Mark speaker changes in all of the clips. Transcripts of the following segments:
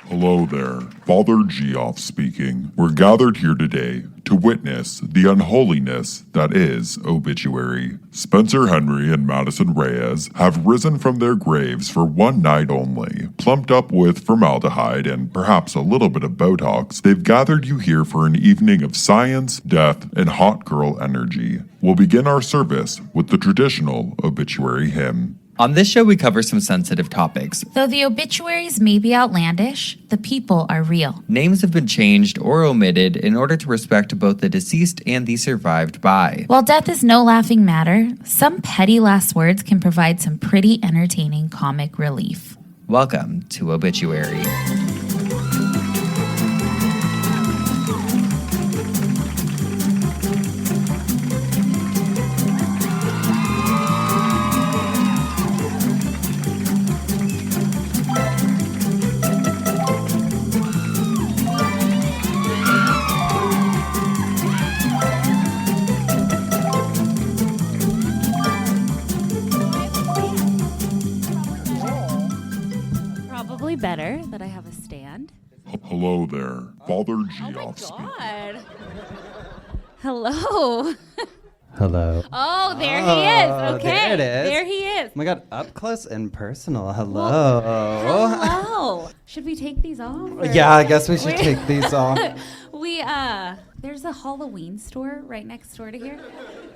Speaker 1: Hello there, Father Geoffs speaking. We're gathered here today to witness the unholiness that is obituary. Spencer Henry and Madison Reyes have risen from their graves for one night only. Plumped up with formaldehyde and perhaps a little bit of Botox, they've gathered you here for an evening of science, death, and hot girl energy. We'll begin our service with the traditional obituary hymn.
Speaker 2: On this show, we cover some sensitive topics.
Speaker 3: Though the obituaries may be outlandish, the people are real.
Speaker 2: Names have been changed or omitted in order to respect both the deceased and the survived by.
Speaker 3: While death is no laughing matter, some petty last words can provide some pretty entertaining comic relief.
Speaker 2: Welcome to Obituary.
Speaker 4: Better that I have a stand.
Speaker 1: Hello there, Father Geoffs speaking.
Speaker 4: Oh my God. Hello.
Speaker 5: Hello.
Speaker 4: Oh, there he is. Okay.
Speaker 5: There it is.
Speaker 4: There he is.
Speaker 5: Oh my God, up close and personal. Hello.
Speaker 4: Hello. Should we take these off? or-
Speaker 5: Yeah, I guess we should take these off.
Speaker 4: There's a Halloween store right next door to here.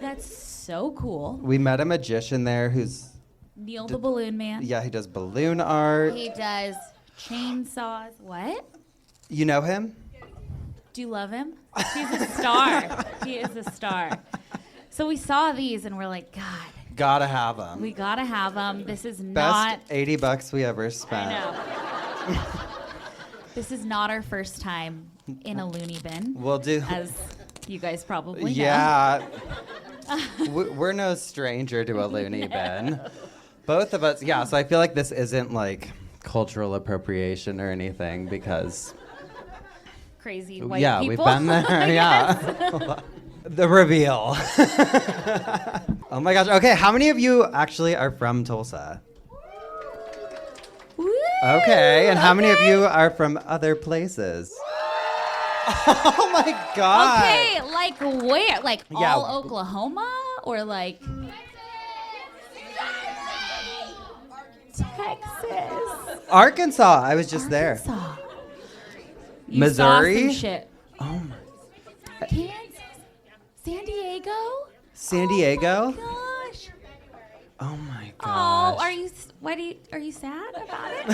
Speaker 4: That's so cool.
Speaker 5: We met a magician there who's,
Speaker 4: Neil the Balloon Man.
Speaker 5: yeah, he does balloon art.
Speaker 4: He does chainsaws. What?
Speaker 5: You know him?
Speaker 4: Do you love him? He's a star. He is a star. So we saw these and we're like, God,
Speaker 5: Gotta have him.
Speaker 4: we gotta have them. This is
Speaker 5: Best
Speaker 4: not.
Speaker 5: $80 we ever spent.
Speaker 4: I know. This is not our first time in a loony bin,
Speaker 5: We'll do.
Speaker 4: as you guys probably know.
Speaker 5: Yeah. We're no stranger to a loony bin. Both of us, yeah, so I feel like this isn't like cultural appropriation or anything because
Speaker 4: Crazy white
Speaker 5: yeah,
Speaker 4: people.
Speaker 5: we've been there. Yeah. The reveal. Oh my gosh. Okay, how many of you actually are from Tulsa?
Speaker 4: Woo!
Speaker 5: Okay, and how many of you are from other places? Oh my god.
Speaker 4: Okay, like where? Like
Speaker 5: Yeah.
Speaker 4: all Oklahoma? Or like Texas?
Speaker 5: Arkansas. I was just there.
Speaker 4: Arkansas. You
Speaker 5: Missouri?
Speaker 4: Saw some shit.
Speaker 5: Oh my.
Speaker 4: Kansas? San Diego?
Speaker 5: San Diego?
Speaker 4: Oh my gosh.
Speaker 5: Oh my
Speaker 4: Oh,
Speaker 5: gosh.
Speaker 4: are you sad about it?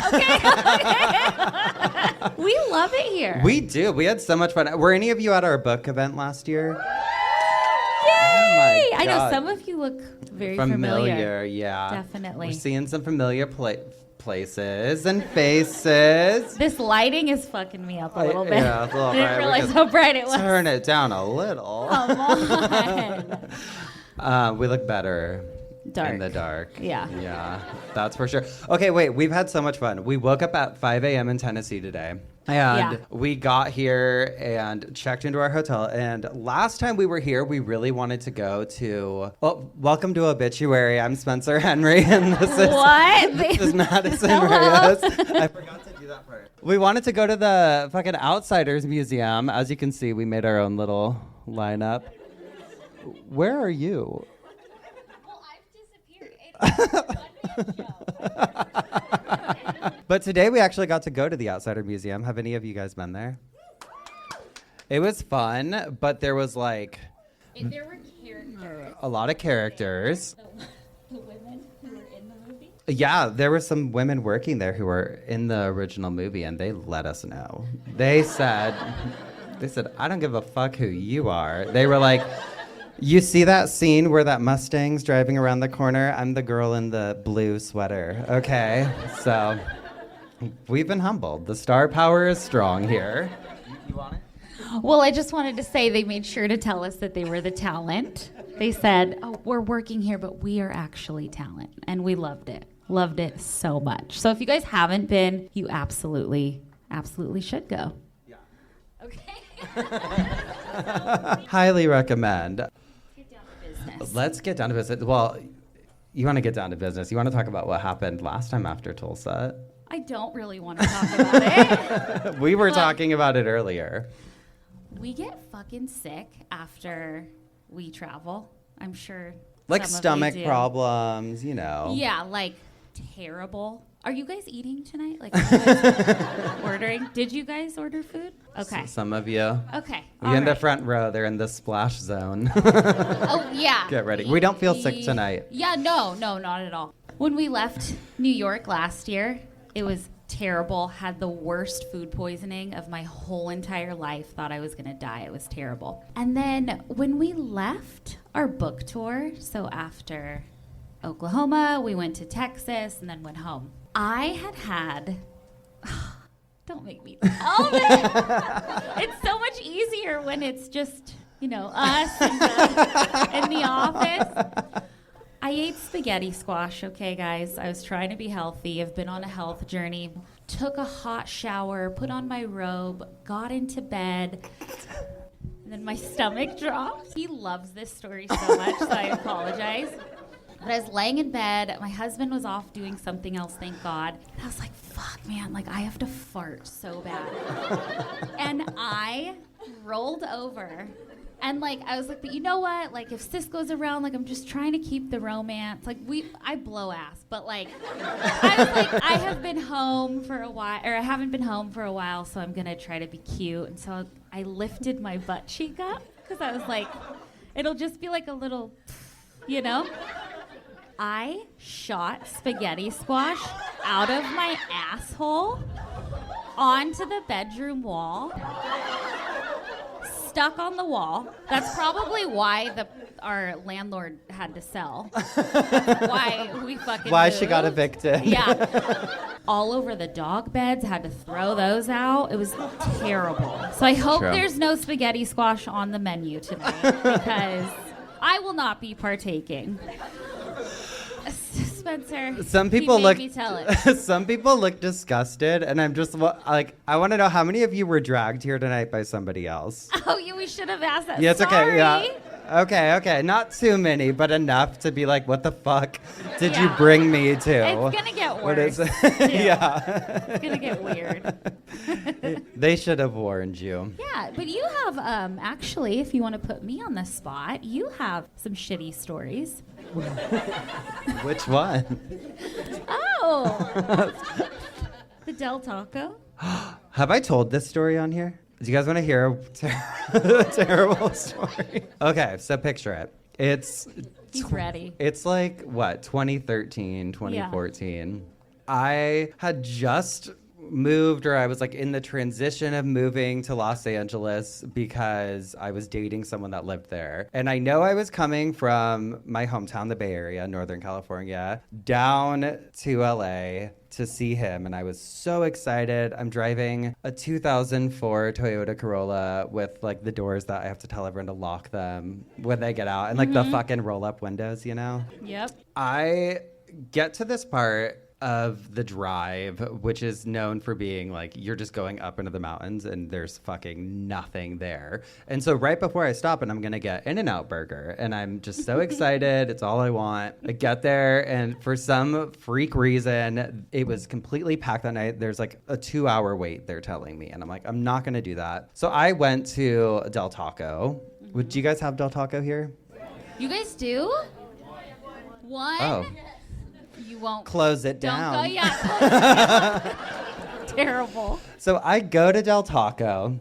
Speaker 4: Okay. We love it here.
Speaker 5: We do. We had so much fun. Were any of you at our book event last year?
Speaker 4: Yay!
Speaker 5: Oh my
Speaker 4: I know
Speaker 5: God.
Speaker 4: some of you look very familiar.
Speaker 5: Yeah.
Speaker 4: Definitely.
Speaker 5: We're seeing some familiar places and faces.
Speaker 4: This lighting is fucking me up a little bit.
Speaker 5: Yeah, it's a little
Speaker 4: I didn't
Speaker 5: bright. We
Speaker 4: realize
Speaker 5: can
Speaker 4: how bright it was.
Speaker 5: Turn it down a little.
Speaker 4: Come on.
Speaker 5: We look better
Speaker 4: Dark.
Speaker 5: in the dark.
Speaker 4: Yeah.
Speaker 5: Yeah, that's for sure. Okay, wait, we've had so much fun. We woke up at 5 a.m. in Tennessee today. And
Speaker 4: Yeah.
Speaker 5: we got here and checked into our hotel. And last time we were here, we really wanted to go to... Well, welcome to Obituary. I'm Spencer Henry, and this is...
Speaker 4: What?
Speaker 5: This is Madison
Speaker 4: Hello.
Speaker 5: Reyes. I forgot to do that part. We wanted to go to the fucking Outsiders Museum. As you can see, we made our own little lineup. Where are you?
Speaker 4: Well, I've disappeared.
Speaker 5: But today we actually got to go to the Outsider Museum. Have any of you guys been there? It was fun, but there was like
Speaker 4: There were characters.
Speaker 5: a lot of characters.
Speaker 4: The women who were in the movie.
Speaker 5: Yeah, there were some women working there who were in the original movie, and they let us know. They said, I don't give a fuck who you are. They were like, you see that scene where that Mustang's driving around the corner? I'm the girl in the blue sweater. Okay, so we've been humbled. The star power is strong here. You want it?
Speaker 4: Well, I just wanted to say they made sure to tell us that they were the talent. They said, oh, we're working here, but we are actually talent. And we loved it. Loved it so much. So if you guys haven't been, you absolutely should go.
Speaker 5: Yeah.
Speaker 4: Okay.
Speaker 5: Highly recommend.
Speaker 4: Get down to business.
Speaker 5: Let's get down to business. Well, you want to get down to business. You want to talk about what happened last time after Tulsa?
Speaker 4: I don't really want to talk about it.
Speaker 5: We were talking about it earlier.
Speaker 4: We get fucking sick after we travel. I'm sure.
Speaker 5: Like
Speaker 4: some of you
Speaker 5: stomach
Speaker 4: do.
Speaker 5: problems, you know.
Speaker 4: Yeah, like terrible. Are you guys eating tonight? Like, are you guys ordering? Did you guys order food? Okay.
Speaker 5: Some of you.
Speaker 4: Okay.
Speaker 5: You're
Speaker 4: all
Speaker 5: in the
Speaker 4: right.
Speaker 5: front row. They're in the splash zone.
Speaker 4: Oh, yeah.
Speaker 5: Get ready. We don't feel sick tonight.
Speaker 4: Yeah, no, not at all. When we left New York last year, it was terrible. Had the worst food poisoning of my whole entire life. Thought I was going to die. It was terrible. And then when we left our book tour, so after Oklahoma, we went to Texas and then went home. I had don't make me tell it. It's so much easier when it's just, us in the office. I ate spaghetti squash, okay, guys? I was trying to be healthy. I've been on a health journey. Took a hot shower, put on my robe, got into bed, and then my stomach dropped. He loves this story so much, so I apologize. But I was laying in bed. My husband was off doing something else, thank God. And I was like, fuck, man, like I have to fart so bad. And I rolled over. And like, I was like, but you know what? Like if Sis goes around, like I'm just trying to keep the romance. Like I blow ass, but like, I was like, I have been home for a while, or I haven't been home for a while, so I'm gonna try to be cute. And so I lifted my butt cheek up, because I was like, it'll just be like a little, I shot spaghetti squash out of my asshole onto the bedroom wall, stuck on the wall. That's probably why our landlord had to sell. Why we fucking
Speaker 5: Why
Speaker 4: moved.
Speaker 5: she got evicted.
Speaker 4: Yeah. All over the dog beds, had to throw those out. It was terrible. So I hope
Speaker 5: True.
Speaker 4: there's no spaghetti squash on the menu tonight, because I will not be partaking. Spencer,
Speaker 5: Some people
Speaker 4: he made me tell it.
Speaker 5: Some people look disgusted, and I'm just like, I want to know how many of you were dragged here tonight by somebody else.
Speaker 4: Oh, yeah, we should have asked that.
Speaker 5: Yeah, it's
Speaker 4: Sorry.
Speaker 5: okay. Yeah. Okay. Not too many, but enough to be like, what the fuck did you
Speaker 4: Yeah.
Speaker 5: bring me to?
Speaker 4: It's gonna get worse.
Speaker 5: What is it?
Speaker 4: too.
Speaker 5: Yeah.
Speaker 4: It's gonna get weird.
Speaker 5: They should have warned you.
Speaker 4: Yeah, but you have actually, if you want to put me on the spot, you have some shitty stories.
Speaker 5: Which one?
Speaker 4: Oh, the Del Taco.
Speaker 5: Have I told this story on here? Do you guys want to hear a terrible story? Okay, so picture it.
Speaker 4: He's ready.
Speaker 5: It's like, what, 2013, 2014. I had just moved, or I was like in the transition of moving to Los Angeles because I was dating someone that lived there. And I know I was coming from my hometown, the Bay Area, Northern California, down to LA to see him. And I was so excited. I'm driving a 2004 Toyota Corolla with like the doors that I have to tell everyone to lock them when they get out, and like the fucking roll up windows,
Speaker 4: Yep.
Speaker 5: I get to this part of the drive, which is known for being like, you're just going up into the mountains and there's fucking nothing there. And so right before I stop, and I'm going to get In-N-Out burger, and I'm just so excited. It's all I want. I get there, and for some freak reason, it was completely packed that night. There's like a 2-hour wait, they're telling me. And I'm like, I'm not going to do that. So I went to Del Taco. Would you guys have Del Taco here?
Speaker 4: You guys do? One?
Speaker 5: Oh.
Speaker 4: You won't.
Speaker 5: Close it
Speaker 4: Don't
Speaker 5: down.
Speaker 4: go yet. Terrible.
Speaker 5: So I go to Del Taco.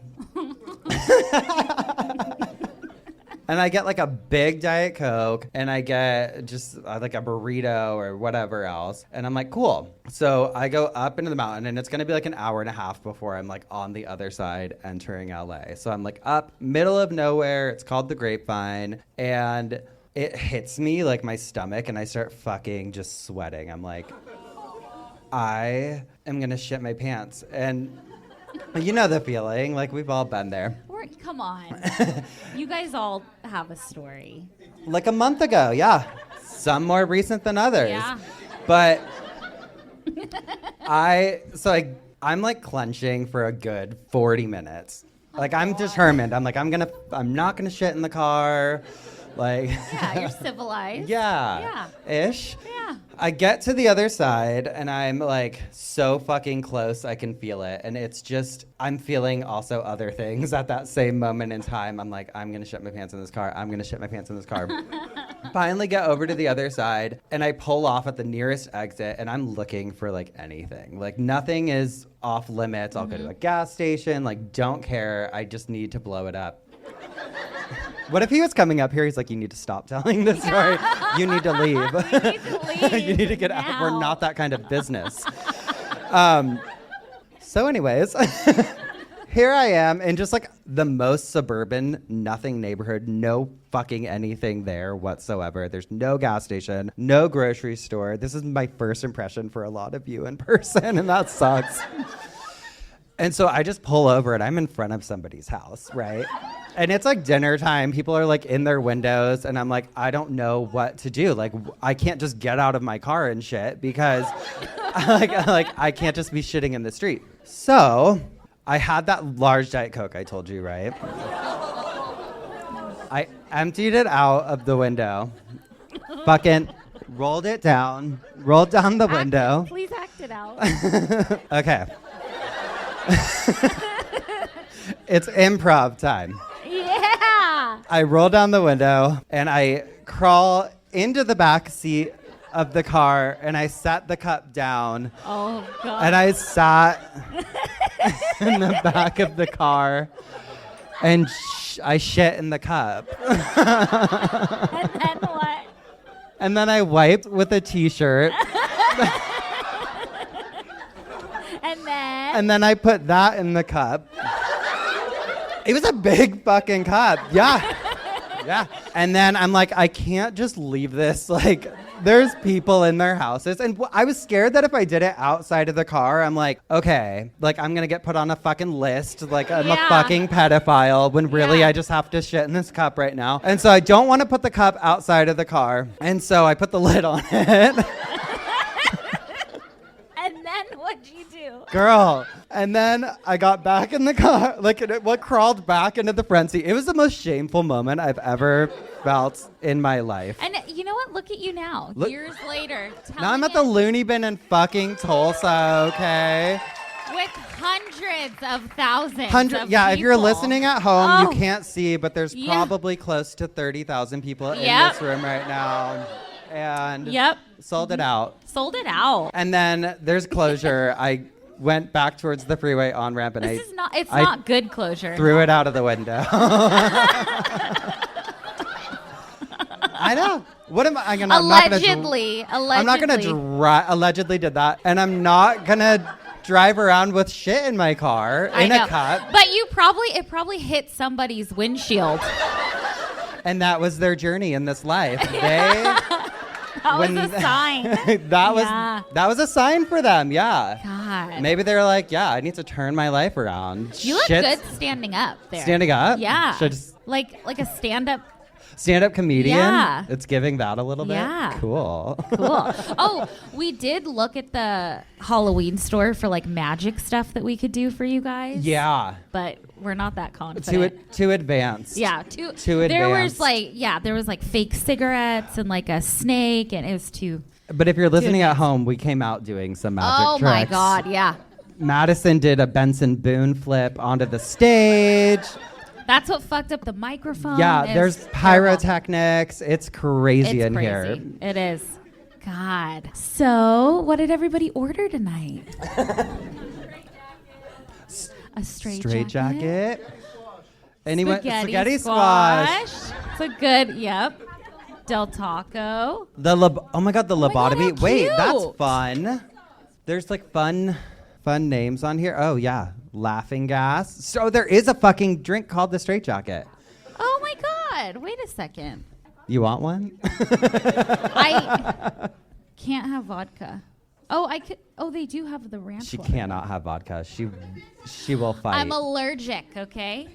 Speaker 5: And I get like a big Diet Coke, and I get just like a burrito or whatever else. And I'm like, cool. So I go up into the mountain, and it's going to be like an hour and a half before I'm like on the other side entering LA. So I'm like up middle of nowhere. It's called the Grapevine. And it hits me like my stomach, and I start fucking just sweating. I'm like, I am going to shit my pants. And you know the feeling, like we've all been there.
Speaker 4: Come on. You guys all have a story.
Speaker 5: Like a month ago, yeah. Some more recent than others.
Speaker 4: Yeah.
Speaker 5: But I'm like clenching for a good 40 minutes. Like I'm determined. I'm like, I'm not gonna shit in the car. Like,
Speaker 4: Yeah, you're civilized.
Speaker 5: yeah, ish.
Speaker 4: Yeah.
Speaker 5: I get to the other side and I'm like so fucking close, I can feel it. And it's just, I'm feeling also other things at that same moment in time. I'm like, I'm gonna shit my pants in this car. I'm gonna shit my pants in this car. Finally get over to the other side and I pull off at the nearest exit and I'm looking for like anything. Like nothing is off limits. I'll go to a gas station, like don't care. I just need to blow it up. What if he was coming up here? He's like, you need to stop telling this story. You need to leave.
Speaker 4: We need to leave.
Speaker 5: You need to get out.
Speaker 4: now.
Speaker 5: We're not that kind of business. So anyways, here I am in just like the most suburban, nothing neighborhood, no fucking anything there whatsoever. There's no gas station, no grocery store. This is my first impression for a lot of you in person, and that sucks. And so I just pull over and I'm in front of somebody's house, right? And it's like dinner time. People are like in their windows and I'm like, I don't know what to do. Like, I can't just get out of my car and shit because I can't just be shitting in the street. So I had that large Diet Coke I told you, right? I emptied it out of the window, fucking rolled down the window.
Speaker 4: Please act it out.
Speaker 5: Okay. It's improv time.
Speaker 4: Yeah.
Speaker 5: I roll down the window and I crawl into the back seat of the car and I set the cup down.
Speaker 4: Oh, God.
Speaker 5: And I sat in the back of the car and I shit in the cup.
Speaker 4: And then what?
Speaker 5: And then I wiped with a t-shirt. And then I put that in the cup. It was a big fucking cup. Yeah. Yeah. And then I'm like, I can't just leave this. Like, there's people in their houses. And I was scared that if I did it outside of the car, I'm like, okay, like I'm going to get put on a fucking list. Like I'm a fucking pedophile when really I just have to shit in this cup right now. And so I don't want to put the cup outside of the car. And so I put the lid on it.
Speaker 4: And then what'd you do?
Speaker 5: Girl. And then I got back in the car, crawled back into the front seat. It was the most shameful moment I've ever felt in my life.
Speaker 4: And you know what? Look at you now.
Speaker 5: Look-
Speaker 4: Years later.
Speaker 5: Now I'm at the Loony bin in fucking Tulsa, okay?
Speaker 4: With hundreds of thousands of
Speaker 5: Yeah, if you're
Speaker 4: people.
Speaker 5: listening at home, you
Speaker 4: Oh.
Speaker 5: can't see, but there's
Speaker 4: Yeah.
Speaker 5: probably close to 30,000 people in
Speaker 4: Yep.
Speaker 5: this room right now. And
Speaker 4: Yep.
Speaker 5: sold it out.
Speaker 4: Sold it out.
Speaker 5: And then there's closure. I went back towards the freeway on-ramp and
Speaker 4: It's
Speaker 5: I
Speaker 4: not good closure.
Speaker 5: threw it out of the window. I know. What am I? I'm not gonna
Speaker 4: Allegedly.
Speaker 5: I'm not gonna allegedly did that, and I'm not gonna drive around with shit in my car in a cup.
Speaker 4: But it probably hit somebody's windshield.
Speaker 5: And that was their journey in this life.
Speaker 4: That was a sign.
Speaker 5: that was a sign for them. Yeah.
Speaker 4: God.
Speaker 5: Maybe they're like, yeah, I need to turn my life around.
Speaker 4: You look
Speaker 5: Shit's-
Speaker 4: good standing up there.
Speaker 5: Standing up?
Speaker 4: Yeah.
Speaker 5: Should I just
Speaker 4: like a stand-up.
Speaker 5: stand-up comedian?
Speaker 4: Yeah.
Speaker 5: It's giving that a little bit?
Speaker 4: Yeah.
Speaker 5: Cool.
Speaker 4: Cool. Oh, we did look at the Halloween store for like magic stuff that we could do for you guys.
Speaker 5: Yeah.
Speaker 4: But we're not that confident.
Speaker 5: Too advanced.
Speaker 4: Yeah,
Speaker 5: Too
Speaker 4: there
Speaker 5: advanced.
Speaker 4: was like fake cigarettes and like a snake, and it was too.
Speaker 5: But if you're listening at
Speaker 4: advanced.
Speaker 5: home, we came out doing some magic
Speaker 4: Oh
Speaker 5: tricks.
Speaker 4: my God! Yeah,
Speaker 5: Madison did a Benson Boone flip onto the stage.
Speaker 4: that's what fucked up the microphone.
Speaker 5: Yeah,
Speaker 4: It's
Speaker 5: there's
Speaker 4: terrible.
Speaker 5: pyrotechnics. It's crazy
Speaker 4: It's
Speaker 5: in
Speaker 4: crazy.
Speaker 5: here.
Speaker 4: It is. God. So, what did everybody order tonight? A straight
Speaker 5: jacket. Anyone?
Speaker 4: Spaghetti squash. It's a good. Yep. Del Taco.
Speaker 5: Oh my God, the
Speaker 4: my God,
Speaker 5: lobotomy.
Speaker 4: how
Speaker 5: Wait, that's
Speaker 4: cute.
Speaker 5: fun. There's like fun names on here. Oh yeah, laughing gas. So there is a fucking drink called the straight jacket.
Speaker 4: Oh my God! Wait a second.
Speaker 5: You want one?
Speaker 4: I can't have vodka. Oh, I could. Oh, they do have the ranch
Speaker 5: She
Speaker 4: one.
Speaker 5: cannot have vodka. She will fight.
Speaker 4: I'm allergic, okay?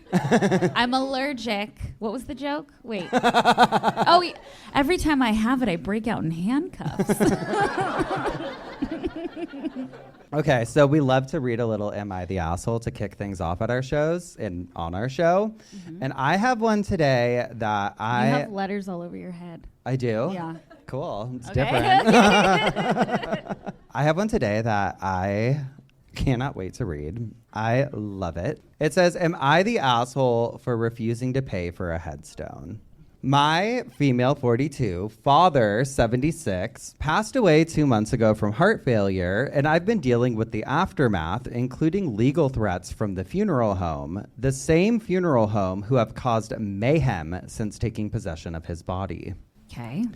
Speaker 4: I'm allergic. What was the joke? Wait. Oh, every time I have it, I break out in handcuffs.
Speaker 5: Okay, so we love to read a little Am I the Asshole to kick things off at our shows and on our show. And I have one today that
Speaker 4: You have letters all over your head.
Speaker 5: I do?
Speaker 4: Yeah.
Speaker 5: Cool. It's
Speaker 4: Okay.
Speaker 5: different. I have one today that I cannot wait to read. I love it. It says, Am I the asshole for refusing to pay for a headstone? My female 42, father 76, passed away 2 months ago from heart failure, and I've been dealing with the aftermath, including legal threats from the funeral home, the same funeral home who have caused mayhem since taking possession of his body.
Speaker 4: Okay.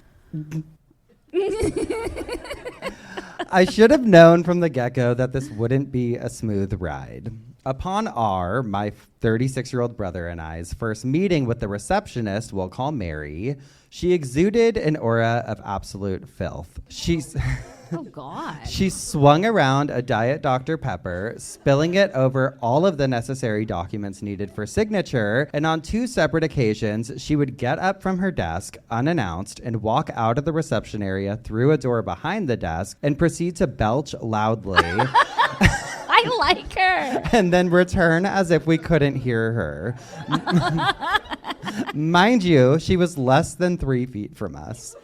Speaker 5: I should have known from the get-go that this wouldn't be a smooth ride. Upon my 36-year-old brother and I's first meeting with the receptionist, we'll call Mary, she exuded an aura of absolute filth.
Speaker 4: Oh, God.
Speaker 5: She swung around a Diet Dr. Pepper, spilling it over all of the necessary documents needed for signature, and on 2 separate occasions, she would get up from her desk, unannounced, and walk out of the reception area through a door behind the desk and proceed to belch loudly.
Speaker 4: I like her.
Speaker 5: And then return as if we couldn't hear her. Mind you, she was less than 3 feet from us.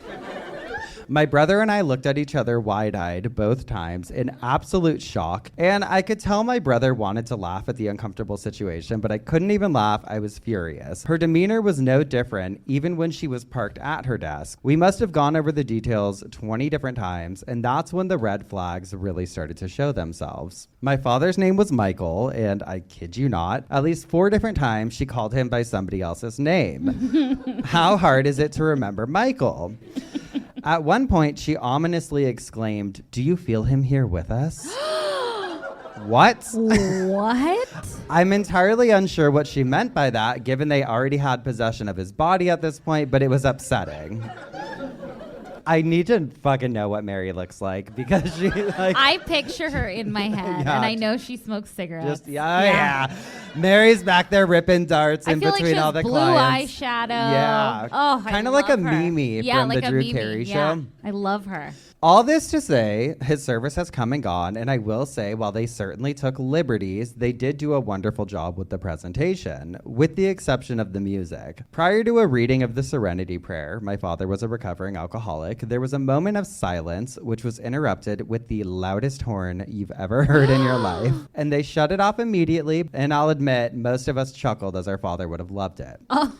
Speaker 5: My brother and I looked at each other wide-eyed both times in absolute shock, and I could tell my brother wanted to laugh at the uncomfortable situation, but I couldn't even laugh. I was furious. Her demeanor was no different, even when she was parked at her desk. We must have gone over the details 20 different times, and that's when the red flags really started to show themselves. My father's name was Michael, and I kid you not, at least 4 different times she called him by somebody else's name. How hard is it to remember Michael? At one point, she ominously exclaimed, "Do you feel him here with us?" What?
Speaker 4: What?
Speaker 5: I'm entirely unsure what she meant by that, given they already had possession of his body at this point, but it was upsetting. I need to fucking know what Mary looks like, because she like...
Speaker 4: I picture her in my head,
Speaker 5: Yeah.
Speaker 4: and I know she smokes cigarettes.
Speaker 5: Yeah. Mary's back there ripping darts in
Speaker 4: I feel
Speaker 5: between
Speaker 4: like she
Speaker 5: all
Speaker 4: has
Speaker 5: the
Speaker 4: blue
Speaker 5: clients.
Speaker 4: eyeshadow.
Speaker 5: Yeah.
Speaker 4: Oh,
Speaker 5: Kind of like a
Speaker 4: love her.
Speaker 5: Mimi
Speaker 4: Yeah,
Speaker 5: from
Speaker 4: like
Speaker 5: the
Speaker 4: a
Speaker 5: Drew
Speaker 4: Mimi.
Speaker 5: Carey
Speaker 4: Yeah.
Speaker 5: show.
Speaker 4: I love her.
Speaker 5: All this to say, his service has come and gone, and I will say, while they certainly took liberties, they did do a wonderful job with the presentation, with the exception of the music. Prior to a reading of the Serenity Prayer, my father was a recovering alcoholic, there was a moment of silence, which was interrupted with the loudest horn you've ever heard in your life, and they shut it off immediately, and I'll admit, most of us chuckled as our father would have loved it.
Speaker 4: Oh.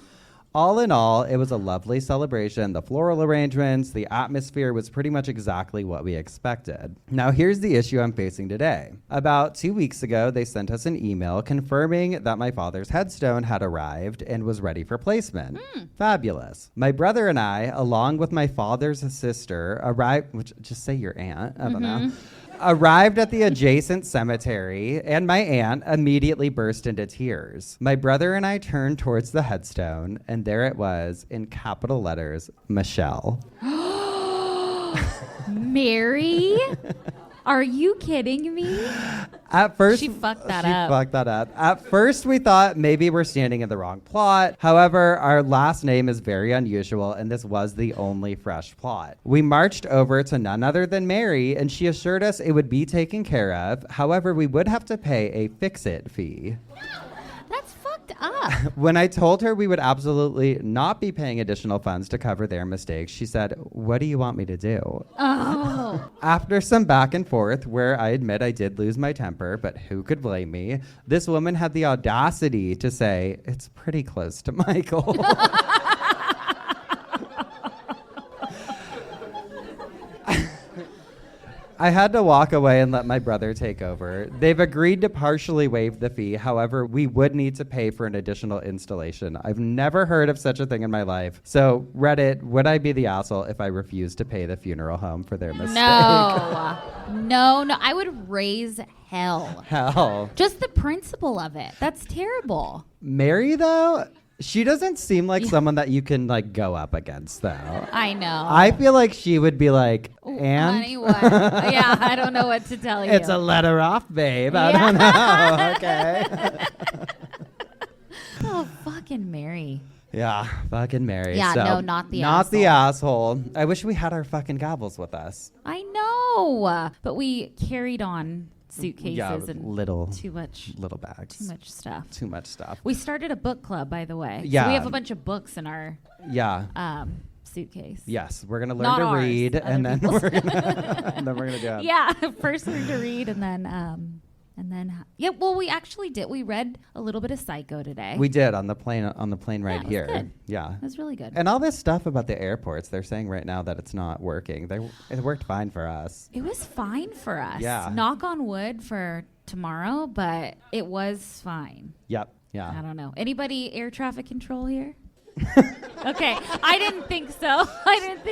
Speaker 5: All in all, it was a lovely celebration. The floral arrangements, the atmosphere was pretty much exactly what we expected. Now, here's the issue I'm facing today. About 2 weeks ago, they sent us an email confirming that my father's headstone had arrived and was ready for placement. Fabulous. My brother and I, along with my father's sister, just say your aunt, I don't know. Arrived at the adjacent cemetery, and my aunt immediately burst into tears. My brother and I turned towards the headstone, and there it was, in capital letters, Michelle.
Speaker 4: Mary? Are you kidding me?
Speaker 5: At first,
Speaker 4: She fucked that up.
Speaker 5: At first, we thought maybe we're standing in the wrong plot. However, our last name is very unusual, and this was the only fresh plot. We marched over to none other than Mary, and she assured us it would be taken care of. However, we would have to pay a fix-it fee.
Speaker 4: That's fucked up.
Speaker 5: When I told her we would absolutely not be paying additional funds to cover their mistakes, she said, "What do you want me to do?"
Speaker 4: Oh.
Speaker 5: After some back and forth, where I admit I did lose my temper, but who could blame me, this woman had the audacity to say, "It's pretty close to Michael." I had to walk away and let my brother take over. They've agreed to partially waive the fee. However, we would need to pay for an additional installation. I've never heard of such a thing in my life. So, Reddit, would I be the asshole if I refused to pay the funeral home for their mistake?
Speaker 4: No. No. I would raise hell.
Speaker 5: Hell.
Speaker 4: Just the principle of it. That's terrible.
Speaker 5: Mary, though, she doesn't seem like someone that you can, like, go up against, though.
Speaker 4: I know.
Speaker 5: I feel like she would be like,
Speaker 4: Ooh,
Speaker 5: and?
Speaker 4: honey, what? Yeah, I don't know what to tell you.
Speaker 5: It's a letter off, babe. I don't know. Okay.
Speaker 4: Oh, fucking Mary.
Speaker 5: Yeah, fucking Mary.
Speaker 4: Yeah,
Speaker 5: So,
Speaker 4: no, not the
Speaker 5: Not the
Speaker 4: asshole.
Speaker 5: asshole. I wish we had our fucking gavels with us.
Speaker 4: I know, but we carried on suitcases
Speaker 5: Yeah,
Speaker 4: and
Speaker 5: little
Speaker 4: bags. Too much stuff. We started a book club, by the way.
Speaker 5: Yeah.
Speaker 4: So we have a bunch of books in our
Speaker 5: Yeah.
Speaker 4: suitcase.
Speaker 5: Yes, we're gonna learn
Speaker 4: Not
Speaker 5: to
Speaker 4: ours,
Speaker 5: read,
Speaker 4: other
Speaker 5: and then
Speaker 4: people's.
Speaker 5: we're gonna and then we're gonna do it.
Speaker 4: Yeah, first learn to read, and then yeah. Well, we actually did. We read a little bit of Psycho today.
Speaker 5: We did on the plane ride
Speaker 4: it was
Speaker 5: here.
Speaker 4: good.
Speaker 5: Yeah.
Speaker 4: It was really good.
Speaker 5: And all this stuff about the airports, they're saying right now that it's not working. It worked fine for us.
Speaker 4: It was fine for us.
Speaker 5: Yeah.
Speaker 4: Knock on wood for tomorrow, but it was fine.
Speaker 5: Yep.
Speaker 4: I
Speaker 5: Yeah.
Speaker 4: don't know. Anybody air traffic control here? Okay. I didn't think so.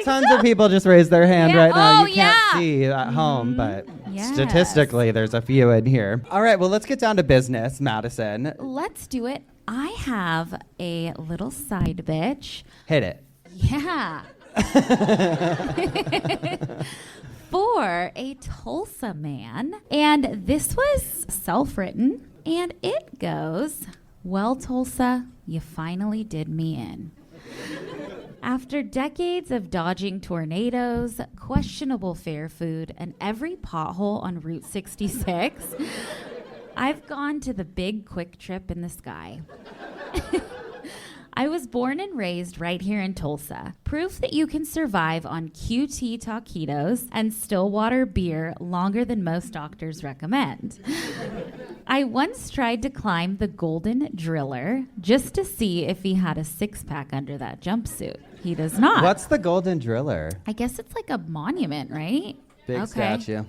Speaker 5: Tons of people just raised their hand
Speaker 4: Yeah.
Speaker 5: right now.
Speaker 4: Oh,
Speaker 5: You can't
Speaker 4: yeah.
Speaker 5: see at home, but
Speaker 4: Yes.
Speaker 5: statistically, there's a few in here. All right, well, let's get down to business, Madison.
Speaker 4: Let's do it. I have a little side bitch.
Speaker 5: Hit it.
Speaker 4: Yeah. For a Tulsa man. And this was self-written. And it goes, well, Tulsa, you finally did me in. After decades of dodging tornadoes, questionable fair food, and every pothole on Route 66, I've gone to the big quick trip in the sky. I was born and raised right here in Tulsa. Proof that you can survive on QT taquitos and Stillwater beer longer than most doctors recommend. I once tried to climb the Golden Driller just to see if he had a six-pack under that jumpsuit. He does not.
Speaker 5: What's the Golden Driller?
Speaker 4: I guess it's like a monument, right?
Speaker 5: Big statue.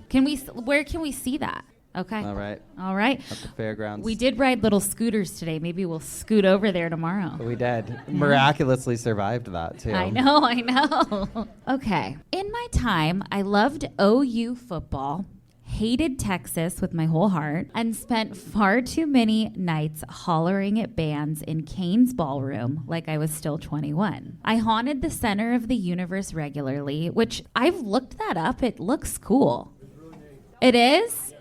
Speaker 4: Where can we see that? Okay.
Speaker 5: All right.
Speaker 4: All right.
Speaker 5: At the fairgrounds.
Speaker 4: We did ride little scooters today. Maybe we'll scoot over there tomorrow.
Speaker 5: We did. Miraculously survived that, too.
Speaker 4: I know. Okay. In my time, I loved OU football, hated Texas with my whole heart, and spent far too many nights hollering at bands in Kane's ballroom like I was still 21. I haunted the center of the universe regularly, which I've looked that up. It looks cool. It is?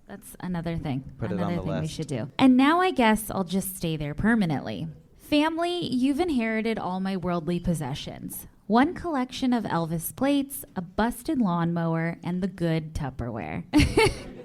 Speaker 4: That's another thing.
Speaker 5: Put it on the
Speaker 4: we
Speaker 5: list.
Speaker 4: should do. And now I guess I'll just stay there permanently. Family, you've inherited all my worldly possessions. One collection of Elvis plates, a busted lawnmower, and the good Tupperware.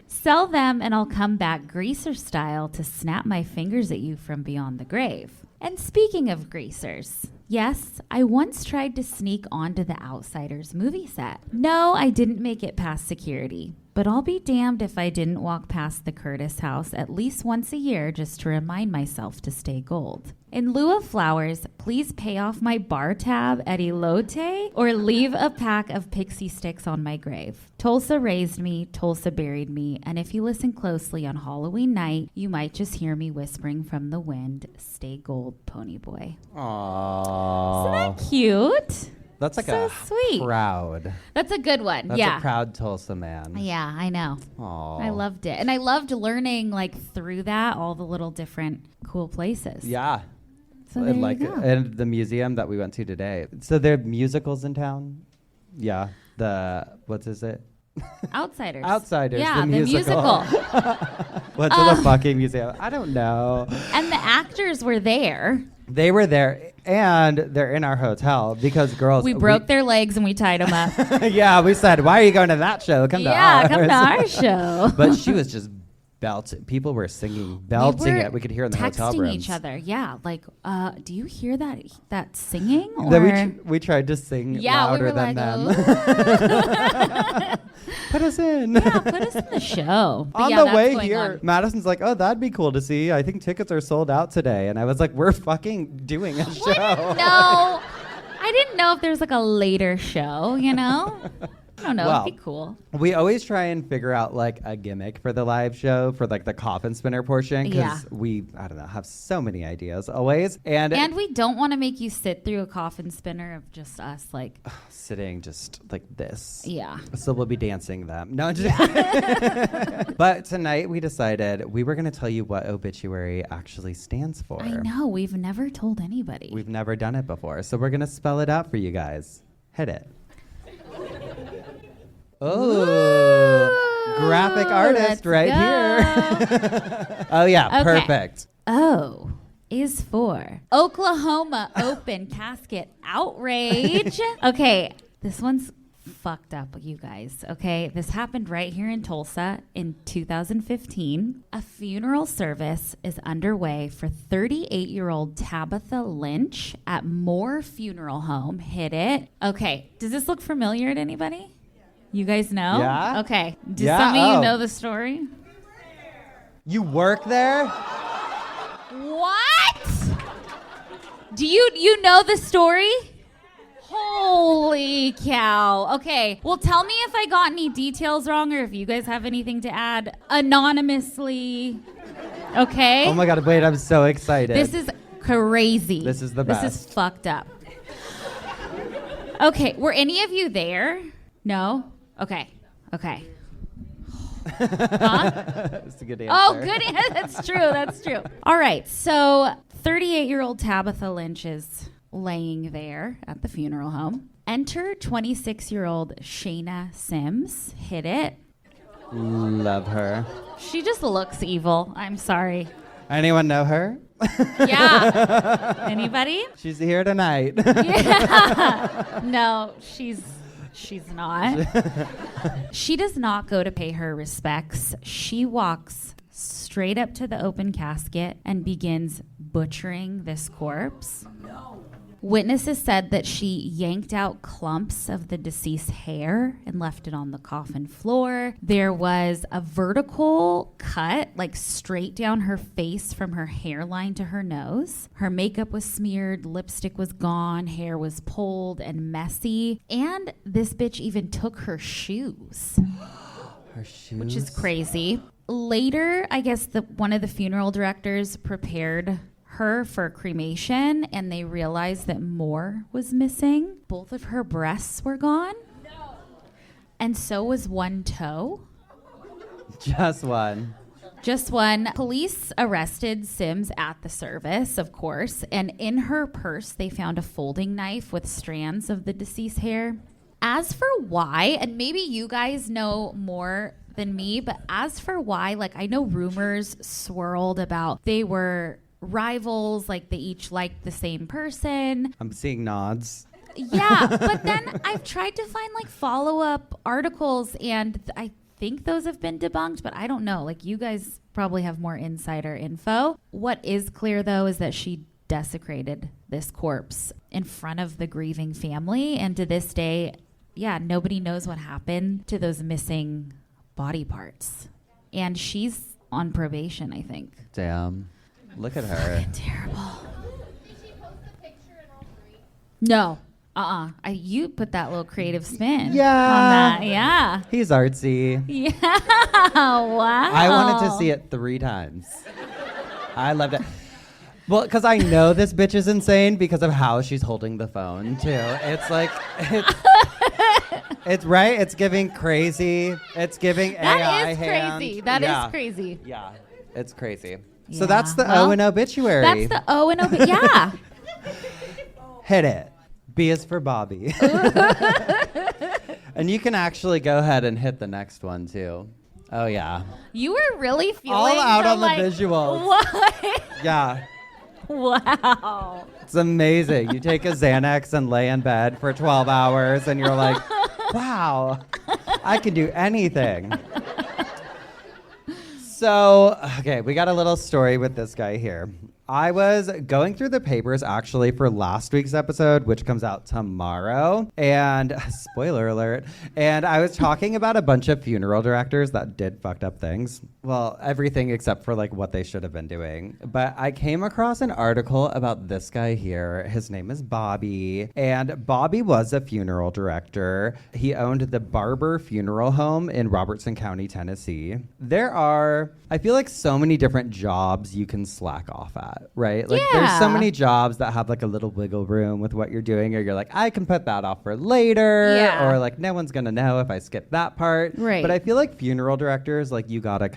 Speaker 4: Sell them and I'll come back greaser style to snap my fingers at you from beyond the grave. And speaking of greasers, yes, I once tried to sneak onto the Outsiders movie set. No, I didn't make it past security. But I'll be damned if I didn't walk past the Curtis house at least once a year just to remind myself to stay gold. In lieu of flowers, please pay off my bar tab at Elote or leave a pack of pixie sticks on my grave. Tulsa raised me, Tulsa buried me, and if you listen closely on Halloween night, you might just hear me whispering from the wind, stay gold, pony boy.
Speaker 5: Aww.
Speaker 4: Isn't that cute?
Speaker 5: That's like
Speaker 4: so
Speaker 5: a
Speaker 4: sweet.
Speaker 5: proud.
Speaker 4: That's a good one.
Speaker 5: That's
Speaker 4: yeah.
Speaker 5: a proud Tulsa man.
Speaker 4: Yeah, I know.
Speaker 5: Aww.
Speaker 4: I loved it. And I loved learning, like, through that, all the little different cool places.
Speaker 5: Yeah.
Speaker 4: So there
Speaker 5: like
Speaker 4: you go.
Speaker 5: and the museum that we went to today. So there are musicals in town. Yeah. What is it?
Speaker 4: Outsiders.
Speaker 5: Outsiders.
Speaker 4: Yeah,
Speaker 5: the musical. What's in the fucking museum? I don't know.
Speaker 4: And the actors were there.
Speaker 5: They were there, and they're in our hotel because girls.
Speaker 4: We broke their legs and we tied them up.
Speaker 5: Yeah, we said, "Why are you going to that show? Come to ours."
Speaker 4: Come to our show.
Speaker 5: But she was just belting. People were singing, belting it. We could hear in the hotel
Speaker 4: texting
Speaker 5: rooms.
Speaker 4: each other. Yeah, like, do you hear that singing? Or
Speaker 5: Then we tried to sing
Speaker 4: yeah,
Speaker 5: louder
Speaker 4: we were
Speaker 5: than
Speaker 4: like,
Speaker 5: them. Put us in.
Speaker 4: Yeah, put us in the show. But
Speaker 5: On
Speaker 4: yeah,
Speaker 5: the
Speaker 4: that's
Speaker 5: way
Speaker 4: going
Speaker 5: here,
Speaker 4: on.
Speaker 5: Madison's like, "Oh, that'd be cool to see. I think tickets are sold out today." And I was like, "We're fucking doing a show."
Speaker 4: No, I didn't know if there's like a later show. You know, I don't know.
Speaker 5: Well,
Speaker 4: It'd be cool.
Speaker 5: We always try and figure out like a gimmick for the live show for like the coffin spinner portion because
Speaker 4: Yeah.
Speaker 5: we, I don't know, have so many ideas always. And
Speaker 4: And we don't want to make you sit through a coffin spinner of just us, like,
Speaker 5: sitting just like this.
Speaker 4: yeah.
Speaker 5: So we'll be dancing them. No, just But tonight we decided we were going to tell you what obituary actually stands for.
Speaker 4: I know. We've never told anybody.
Speaker 5: We've never done it before. So we're going to spell it out for you guys. Hit it. Oh, graphic artist
Speaker 4: let's
Speaker 5: right
Speaker 4: go.
Speaker 5: here. Oh, yeah,
Speaker 4: Okay.
Speaker 5: perfect.
Speaker 4: O is for Oklahoma open casket outrage. Okay, this one's fucked up, you guys. Okay, this happened right here in Tulsa in 2015. A funeral service is underway for 38-year-old Tabitha Lynch at Moore Funeral Home. Hit it. Okay, does this look familiar to anybody? You guys know?
Speaker 5: Yeah.
Speaker 4: Okay. Do
Speaker 5: Yeah,
Speaker 4: some of you
Speaker 5: oh.
Speaker 4: know the story?
Speaker 5: You work there?
Speaker 4: What? Do you know the story? Holy cow. Okay. Well, tell me if I got any details wrong or if you guys have anything to add anonymously. Okay?
Speaker 5: Oh my God, wait, I'm so excited.
Speaker 4: This is crazy.
Speaker 5: This is the
Speaker 4: This
Speaker 5: best.
Speaker 4: is fucked up. Okay. Were any of you there? No? Okay. Okay. Huh?
Speaker 5: That's a good answer.
Speaker 4: Oh, good. That's true. That's true. All right. So 38-year-old Tabitha Lynch is laying there at the funeral home. Enter 26-year-old Shayna Sims. Hit it.
Speaker 5: Love her.
Speaker 4: She just looks evil. I'm sorry.
Speaker 5: Anyone know her?
Speaker 4: Yeah. Anybody?
Speaker 5: She's here tonight.
Speaker 4: Yeah. No, she's not. She does not go to pay her respects. She walks straight up to the open casket and begins butchering this corpse. Witnesses said that she yanked out clumps of the deceased's hair and left it on the coffin floor. There was a vertical cut, like straight down her face from her hairline to her nose. Her makeup was smeared, lipstick was gone, hair was pulled and messy. And this bitch even took her shoes,
Speaker 5: Her shoes?
Speaker 4: which is crazy. Later, I guess one of the funeral directors prepared her for cremation, and they realized that more was missing. Both of her breasts were gone. No. And so was one toe.
Speaker 5: Just one.
Speaker 4: Just one. Police arrested Sims at the service, of course, and in her purse they found a folding knife with strands of the deceased hair. As for why, and maybe you guys know more than me, but as for why, like, I know rumors swirled about they were rivals, like they each liked the same person.
Speaker 5: I'm seeing nods.
Speaker 4: Yeah, but then I've tried to find like follow-up articles, and I think those have been debunked, but I don't know. Like, you guys probably have more insider info. What is clear, though, is that she desecrated this corpse in front of the grieving family, and to this day, yeah, nobody knows what happened to those missing body parts. And she's on probation, I think.
Speaker 5: Damn. Look at her.
Speaker 4: Terrible. Did she post a picture in all three? No. You put that little creative spin.
Speaker 5: Yeah.
Speaker 4: On that. Yeah.
Speaker 5: He's artsy.
Speaker 4: Yeah. Wow.
Speaker 5: I wanted to see it 3 times. I loved it. Well, because I know this bitch is insane because of how she's holding the phone, too. It's like, it's right. It's giving crazy. It's giving AI
Speaker 4: That is
Speaker 5: hand.
Speaker 4: crazy. That
Speaker 5: Yeah.
Speaker 4: is crazy.
Speaker 5: Yeah, it's crazy.
Speaker 4: Yeah.
Speaker 5: So that's the
Speaker 4: Well,
Speaker 5: O in obituary.
Speaker 4: That's the O and O. Yeah.
Speaker 5: Hit it. B is for Bobby. And you can actually go ahead and hit the next one, too. Oh, yeah.
Speaker 4: You were really feeling
Speaker 5: All out on the
Speaker 4: like,
Speaker 5: visuals.
Speaker 4: What?
Speaker 5: Yeah.
Speaker 4: Wow.
Speaker 5: It's amazing. You take a Xanax and lay in bed for 12 hours, and you're like, wow, I can do anything. So, okay, we got a little story with this guy here. I was going through the papers actually for last week's episode, which comes out tomorrow. And spoiler alert. And I was talking about a bunch of funeral directors that did fucked up things. Well, everything except for like what they should have been doing. But I came across an article about this guy here. His name is Bobby. And Bobby was a funeral director. He owned the Barber Funeral Home in Robertson County, Tennessee. There are, I feel like, so many different jobs you can slack off at, right? Like there's so
Speaker 4: Yeah.
Speaker 5: many jobs that have like a little wiggle room with what you're doing, or you're like, I can put that off for later,
Speaker 4: Yeah.
Speaker 5: or like no one's gonna know if I skip that part.
Speaker 4: Right.
Speaker 5: But I feel like funeral directors, like you gotta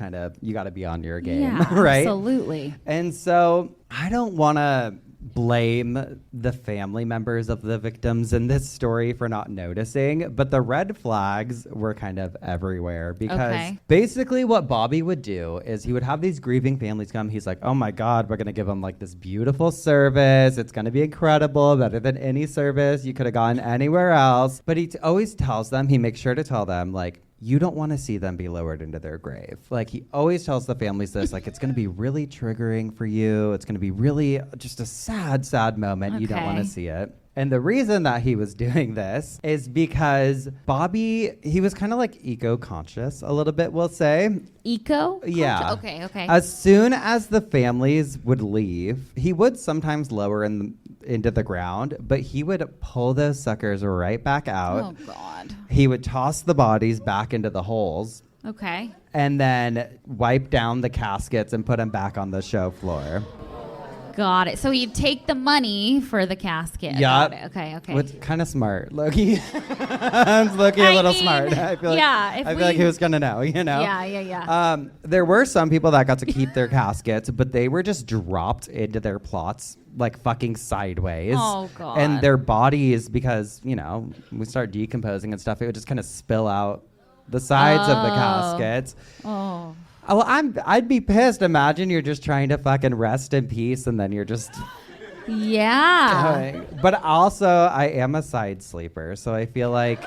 Speaker 5: be on your game,
Speaker 4: Yeah,
Speaker 5: right?
Speaker 4: absolutely.
Speaker 5: And so I don't want to blame the family members of the victims in this story for not noticing, but the red flags were kind of everywhere because basically what Bobby would do is he would have these grieving families come. He's like, oh my God, we're going to give them like this beautiful service. It's going to be incredible, better than any service you could have gotten anywhere else. But he always tells them, he makes sure to tell them, like, you don't want to see them be lowered into their grave. Like, he always tells the families this, like, it's going to be really triggering for you. It's going to be really just a sad, sad moment. You don't want to see it. And the reason that he was doing this is because Bobby, he was kind of like eco-conscious a little bit, we'll say.
Speaker 4: Eco?
Speaker 5: Yeah.
Speaker 4: Okay.
Speaker 5: As soon as the families would leave, he would sometimes lower into the ground, but he would pull those suckers right back out.
Speaker 4: Oh, God.
Speaker 5: He would toss the bodies back into the holes.
Speaker 4: Okay.
Speaker 5: And then wipe down the caskets and put them back on the show floor.
Speaker 4: Got it. So you take the money for the casket.
Speaker 5: Yeah.
Speaker 4: Okay.
Speaker 5: What's kind of smart, Loki. I'm Loki a little smart. I feel like he was gonna know, you know?
Speaker 4: Yeah.
Speaker 5: There were some people that got to keep their caskets, but they were just dropped into their plots like fucking sideways.
Speaker 4: Oh, God.
Speaker 5: And their bodies, because, you know, we start decomposing and stuff, it would just kind of spill out the sides of the caskets.
Speaker 4: Oh.
Speaker 5: Well, I'd be pissed. Imagine you're just trying to fucking rest in peace and then you're just...
Speaker 4: Yeah.
Speaker 5: going. But also, I am a side sleeper, so I feel like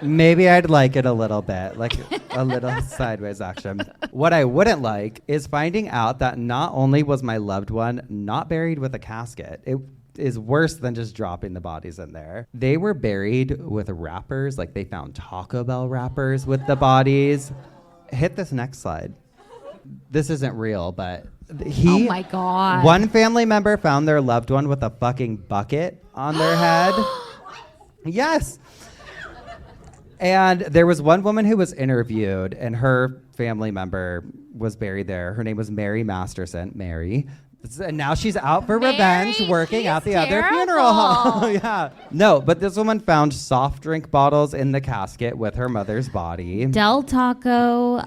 Speaker 5: maybe I'd like it a little bit, like a little sideways action. What I wouldn't like is finding out that not only was my loved one not buried with a casket, it is worse than just dropping the bodies in there. They were buried with wrappers, like they found Taco Bell wrappers with the bodies. Hit this next slide. This isn't real, but
Speaker 4: Oh my God.
Speaker 5: One family member found their loved one with a fucking bucket on their head. Yes. And there was one woman who was interviewed, and her family member was buried there. Her name was Mary Masterson. Mary. And now she's out for revenge, working at the other funeral home. Yeah. No, but this woman found soft drink bottles in the casket with her mother's body.
Speaker 4: Del Taco,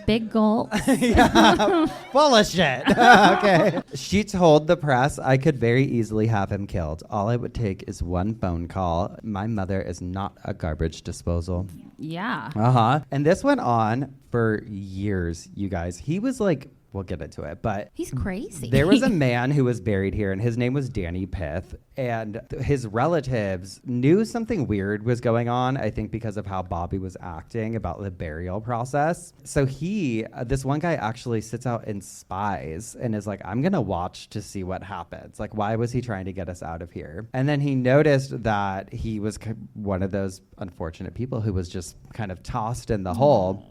Speaker 4: big gulp.
Speaker 5: Yeah, full of shit. Okay. She told the press, I could very easily have him killed. All it would take is one phone call. My mother is not a garbage disposal.
Speaker 4: Yeah.
Speaker 5: And this went on for years, you guys. He was like... We'll get into it, but...
Speaker 4: He's crazy.
Speaker 5: There was a man who was buried here, and his name was Danny Pith, and his relatives knew something weird was going on, I think because of how Bobby was acting about the burial process. So this one guy actually sits out and spies and is like, I'm going to watch to see what happens. Like, why was he trying to get us out of here? And then he noticed that he was one of those unfortunate people who was just kind of tossed in the hole.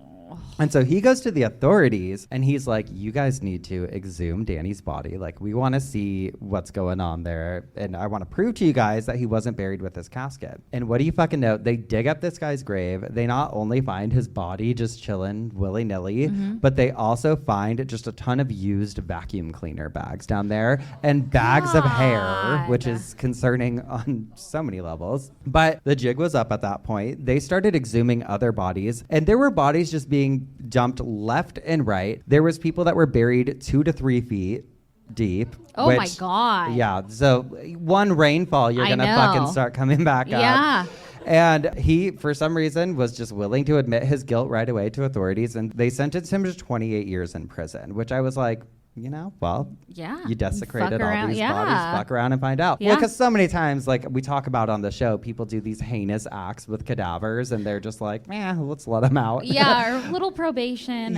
Speaker 5: And so he goes to the authorities and he's like, you guys need to exhume Danny's body. Like, we want to see what's going on there. And I want to prove to you guys that he wasn't buried with his casket. And what do you fucking know? They dig up this guy's grave. They not only find his body just chilling willy-nilly, but they also find just a ton of used vacuum cleaner bags down there and bags of hair, which is concerning on so many levels. But the jig was up at that point. They started exhuming other bodies, and there were bodies just being dumped left and right. There was people that were buried 2 to 3 feet deep.
Speaker 4: Oh my God.
Speaker 5: Yeah. So one rainfall, you're going to fucking start coming back up.
Speaker 4: Yeah.
Speaker 5: And he, for some reason, was just willing to admit his guilt right away to authorities. And they sentenced him to 28 years in prison, which I was like, you know, well, you desecrated all these bodies. Fuck around and find out. Yeah. Well, because so many times, like we talk about on the show, people do these heinous acts with cadavers, and they're just like, let's let them out.
Speaker 4: Yeah, or little probation.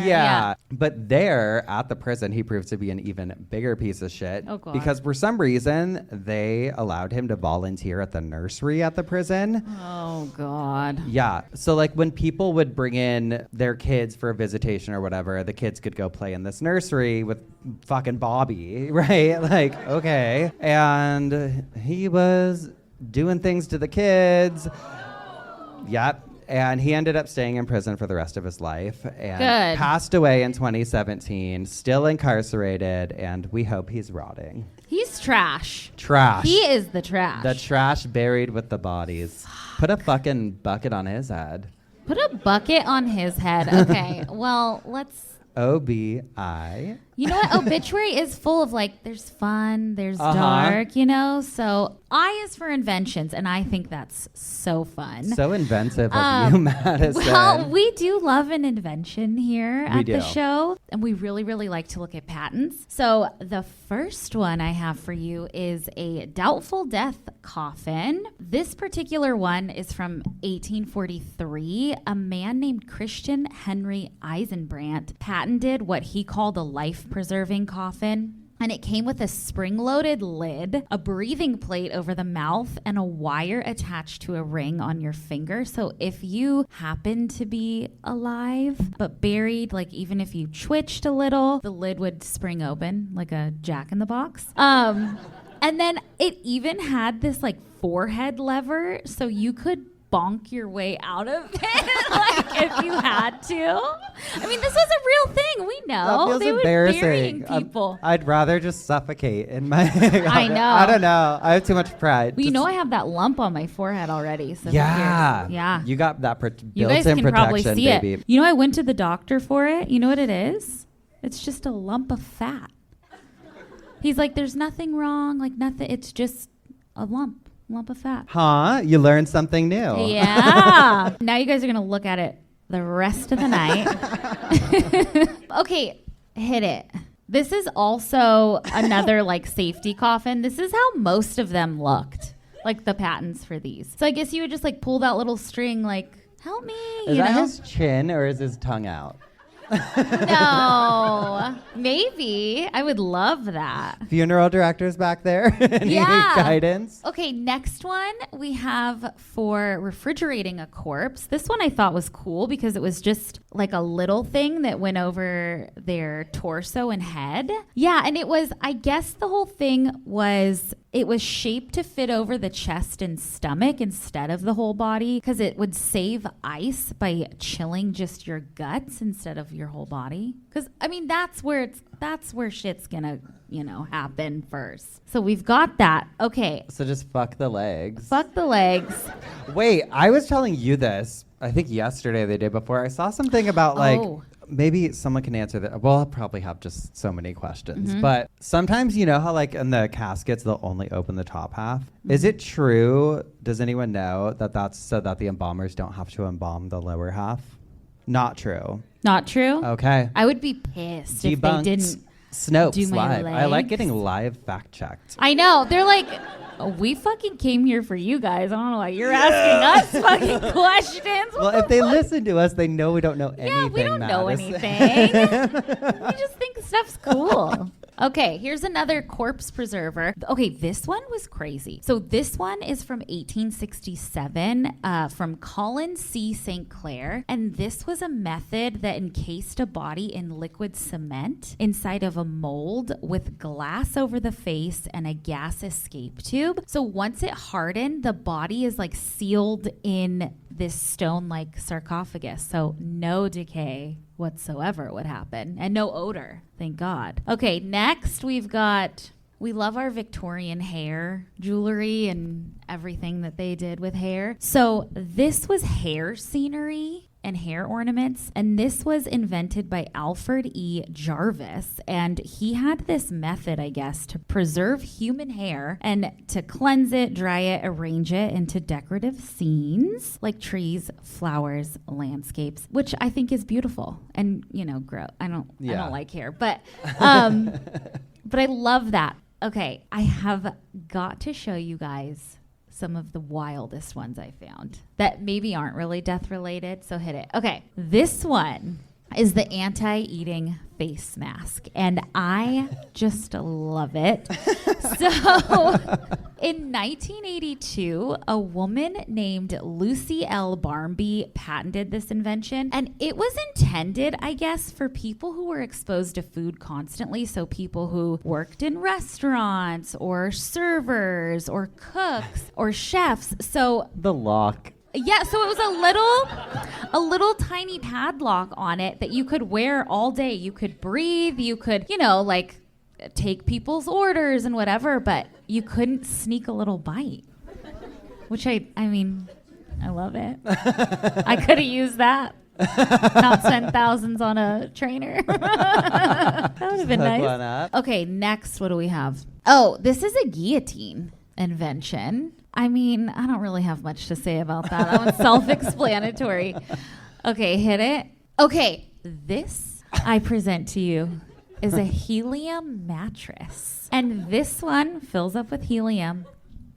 Speaker 5: But there at the prison, he proved to be an even bigger piece of shit.
Speaker 4: Oh, God.
Speaker 5: Because for some reason, they allowed him to volunteer at the nursery at the prison.
Speaker 4: Oh, God.
Speaker 5: Yeah. So, like, when people would bring in their kids for a visitation or whatever, the kids could go play in this nursery with fucking Bobby, right? Like, okay. And he was doing things to the kids. Yep. And he ended up staying in prison for the rest of his life and passed away in 2017, still incarcerated, and we hope he's rotting.
Speaker 4: He's trash.
Speaker 5: Trash.
Speaker 4: He is the trash.
Speaker 5: The trash buried with the bodies. Put a fucking bucket on his head.
Speaker 4: Put a bucket on his head. Okay. Well, let's
Speaker 5: OBI.
Speaker 4: You know what? Obituary is full of like, there's fun, there's
Speaker 5: Uh-huh.
Speaker 4: dark, you know? So I is for inventions, and I think that's so fun.
Speaker 5: So inventive of you, Madison.
Speaker 4: Well, we do love an invention here
Speaker 5: We
Speaker 4: at the
Speaker 5: do.
Speaker 4: show, and we really, really like to look at patents. So the first one I have for you is a doubtful death coffin. This particular one is from 1843. A man named Christian Henry Eisenbrandt patented what he called a life-preserving coffin. And it came with a spring-loaded lid, a breathing plate over the mouth, and a wire attached to a ring on your finger. So if you happen to be alive but buried, like even if you twitched a little, the lid would spring open like a jack-in-the-box. And then it even had this like forehead lever, so you could bonk your way out of it, like if you had to. I mean, this was a real thing. We
Speaker 5: That
Speaker 4: know
Speaker 5: feels
Speaker 4: they were
Speaker 5: embarrassing.
Speaker 4: burying people.
Speaker 5: I'd rather just suffocate in my.
Speaker 4: I know.
Speaker 5: I don't know. I have too much pride.
Speaker 4: Well, you
Speaker 5: Just-
Speaker 4: know, I have that lump on my forehead already. So who
Speaker 5: Yeah.
Speaker 4: cares? Yeah.
Speaker 5: You got that
Speaker 4: You guys
Speaker 5: built-in
Speaker 4: can probably
Speaker 5: protection,
Speaker 4: see
Speaker 5: baby.
Speaker 4: it. You know, I went to the doctor for it. You know what it is? It's just a lump of fat. He's like, there's nothing wrong. Like nothing. It's just a lump of fat.
Speaker 5: Huh? You learned something new.
Speaker 4: Yeah. Now you guys are going to look at it the rest of the night. Okay, hit it. This is also another like safety coffin. This is how most of them looked, like the patents for these. So I guess you would just like pull that little string like, help me,
Speaker 5: Is
Speaker 4: you
Speaker 5: that
Speaker 4: know?
Speaker 5: his chin or is his tongue out?
Speaker 4: No, maybe. I would love that.
Speaker 5: Funeral directors back there? Any
Speaker 4: Yeah.
Speaker 5: guidance?
Speaker 4: Okay, next one we have for refrigerating a corpse. This one I thought was cool because it was just like a little thing that went over their torso and head. Yeah, and it was, I guess the whole thing was, it was shaped to fit over the chest and stomach instead of the whole body because it would save ice by chilling just your guts instead of your whole body. Because, I mean, that's where shit's gonna, you know, happen first. So we've got that. Okay.
Speaker 5: So just fuck the legs.
Speaker 4: Fuck the legs.
Speaker 5: Wait, I was telling you this, I think yesterday or the day before. I saw something about like,
Speaker 4: Oh.
Speaker 5: maybe someone can answer that. Well, I'll probably have just so many questions.
Speaker 4: Mm-hmm.
Speaker 5: But sometimes, you know how like in the caskets, they'll only open the top half?
Speaker 4: Mm-hmm.
Speaker 5: Is it true? Does anyone know that that's so that the embalmers don't have to embalm the lower half? Not true.
Speaker 4: Not true?
Speaker 5: Okay.
Speaker 4: I would be pissed if they
Speaker 5: Debunked.
Speaker 4: didn't.
Speaker 5: Snopes
Speaker 4: do my
Speaker 5: live. I like
Speaker 4: legs.
Speaker 5: getting live fact checked.
Speaker 4: I know. They're like, "Oh, we fucking came here for you guys. I don't know why you're asking us fucking questions.
Speaker 5: Well, if they listen to us, they know we don't know anything.
Speaker 4: Yeah, we don't know
Speaker 5: Madison.
Speaker 4: anything. We just think stuff's cool. Okay, here's another corpse preserver. Okay, this one was crazy. So this one is from 1867 from Colin C. St. Clair. And this was a method that encased a body in liquid cement inside of a mold with glass over the face and a gas escape tube. So once it hardened, the body is like sealed in this stone-like sarcophagus. So no decay whatsoever would happen and no odor, thank God. Okay, next we love our Victorian hair jewelry and everything that they did with hair. So this was hair scenery and hair ornaments, and this was invented by Alfred E. Jarvis, and he had this method, I guess, to preserve human hair and to cleanse it, dry it, arrange it into decorative scenes like trees, flowers, landscapes, which I think is beautiful and, you know, I don't like hair, but but I love that. Okay, I have got to show you guys some of the wildest ones I found that maybe aren't really death related. So hit it. Okay, this one is the anti-eating face mask, and I just love it. So in 1982, a woman named Lucy L. Barmby patented this invention, and it was intended, I guess, for people who were exposed to food constantly. So people who worked in restaurants or servers or cooks or chefs. So
Speaker 5: The lock.
Speaker 4: yeah, so it was a little tiny padlock on it that you could wear all day. You could breathe, you could, you know, like take people's orders and whatever, but you couldn't sneak a little bite. Which I mean, I love it. I could have used that. Not spend thousands on a trainer. That would have been
Speaker 5: Hook
Speaker 4: nice.
Speaker 5: one up.
Speaker 4: Okay, next, what do we have? Oh, this is a guillotine invention. I mean, I don't really have much to say about that. That one's self-explanatory. Okay, hit it. Okay, this I present to you is a helium mattress. And this one fills up with helium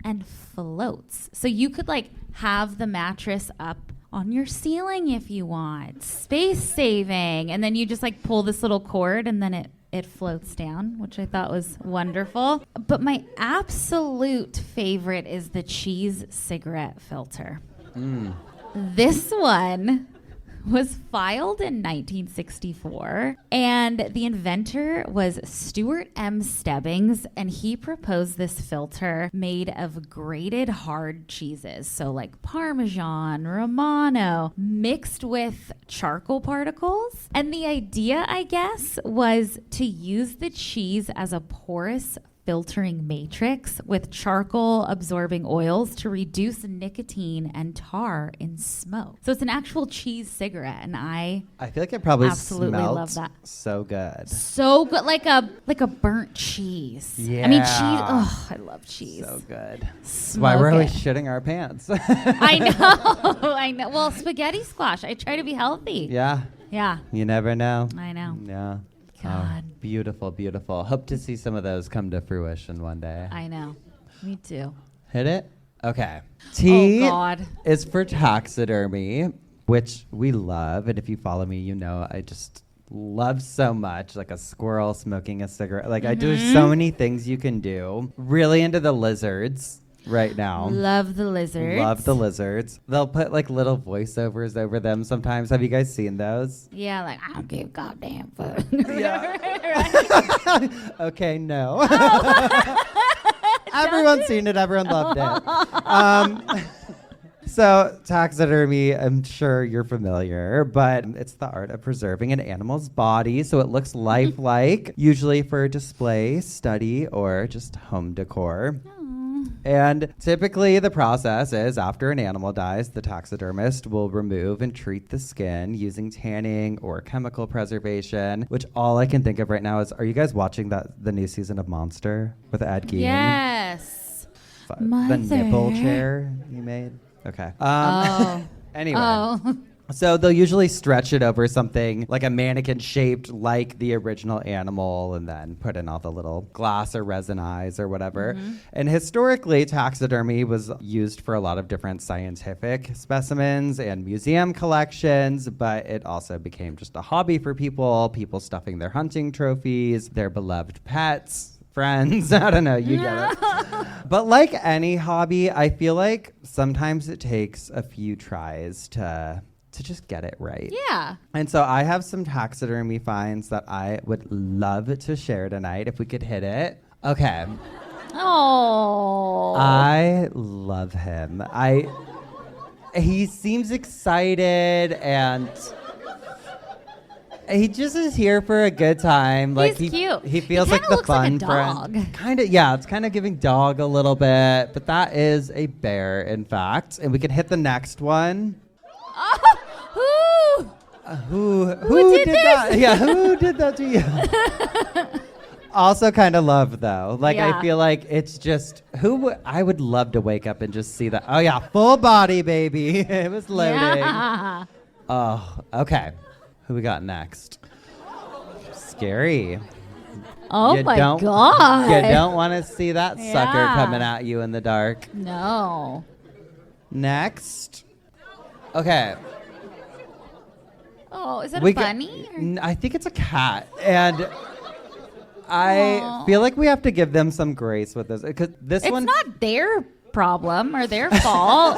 Speaker 4: and floats. So you could like have the mattress up on your ceiling if you want. Space saving. And then you just like pull this little cord and then it floats down, which I thought was wonderful. But my absolute favorite is the cheese cigarette filter. This one was filed in 1964, and the inventor was Stuart M. Stebbings, and he proposed this filter made of grated hard cheeses, so like Parmesan, Romano, mixed with charcoal particles. And the idea, I guess, was to use the cheese as a porous filtering matrix with charcoal absorbing oils to reduce nicotine and tar in smoke. So it's an actual cheese cigarette, and I
Speaker 5: feel like it probably
Speaker 4: absolutely
Speaker 5: smelled
Speaker 4: love that.
Speaker 5: so good.
Speaker 4: So good, like a burnt cheese.
Speaker 5: Yeah.
Speaker 4: I mean, cheese. Oh, I love cheese.
Speaker 5: So good. That's
Speaker 4: Smoke
Speaker 5: why we're always
Speaker 4: it.
Speaker 5: shitting our pants.
Speaker 4: I know. I know. Well, spaghetti squash. I try to be healthy.
Speaker 5: Yeah.
Speaker 4: Yeah.
Speaker 5: You never know.
Speaker 4: I know.
Speaker 5: Yeah.
Speaker 4: God.
Speaker 5: Oh, beautiful, beautiful. Hope to see some of those come to fruition one day.
Speaker 4: I know. Me too.
Speaker 5: Hit it? Okay. T
Speaker 4: Oh God.
Speaker 5: is for taxidermy, which we love. And if you follow me, you know I just love so much, like a squirrel smoking a cigarette. Like I do so many things you can do. Really into the lizards right now.
Speaker 4: Love the lizards.
Speaker 5: Love the lizards. They'll put like little voiceovers over them sometimes. Have you guys seen those?
Speaker 4: Yeah, like I don't give a goddamn fuck.
Speaker 5: Okay, no. Everyone's seen it. Everyone loved it. So taxidermy, I'm sure you're familiar, but it's the art of preserving an animal's body so it looks lifelike, usually for display, study, or just home decor. And typically the process is after an animal dies, the taxidermist will remove and treat the skin using tanning or chemical preservation, which all I can think of right now is, are you guys watching the new season of Monster with Ed Gein?
Speaker 4: Yes.
Speaker 5: The
Speaker 4: Mother.
Speaker 5: nipple chair you made? Okay. Anyway.
Speaker 4: Oh.
Speaker 5: So they'll usually stretch it over something like a mannequin shaped like the original animal and then put in all the little glass or resin eyes or whatever. And historically, taxidermy was used for a lot of different scientific specimens and museum collections, but it also became just a hobby for people stuffing their hunting trophies, their beloved pets, friends. I don't know, you get it. But like any hobby, I feel like sometimes it takes a few tries to just get it right.
Speaker 4: Yeah.
Speaker 5: And so I have some taxidermy finds that I would love to share tonight if we could hit it. Okay.
Speaker 4: Oh.
Speaker 5: I love him. He seems excited and he just is here for a good time. Like
Speaker 4: He's cute.
Speaker 5: He feels
Speaker 4: He
Speaker 5: like
Speaker 4: kinda
Speaker 5: the
Speaker 4: looks like a
Speaker 5: fun
Speaker 4: dog.
Speaker 5: friend. Kind of, yeah. It's kind of giving dog a little bit, but that is a bear, in fact. And we can hit the next one. Who did that? Yeah, who did that to you? Also kind of love though. Like
Speaker 4: Yeah.
Speaker 5: I feel like it's just I would love to wake up and just see that. Oh yeah, full body baby. It was loading.
Speaker 4: Yeah.
Speaker 5: Oh, okay. Who we got next? Scary.
Speaker 4: Oh
Speaker 5: You
Speaker 4: my
Speaker 5: don't-
Speaker 4: God.
Speaker 5: You don't want to see that sucker
Speaker 4: Yeah.
Speaker 5: coming at you in the dark.
Speaker 4: No.
Speaker 5: Next. Okay.
Speaker 4: Oh, is that
Speaker 5: We
Speaker 4: a bunny? or-
Speaker 5: I think it's a cat. And I
Speaker 4: Aw.
Speaker 5: feel like we have to give them some grace with this. Because this
Speaker 4: It's
Speaker 5: one.
Speaker 4: not their problem or their fault.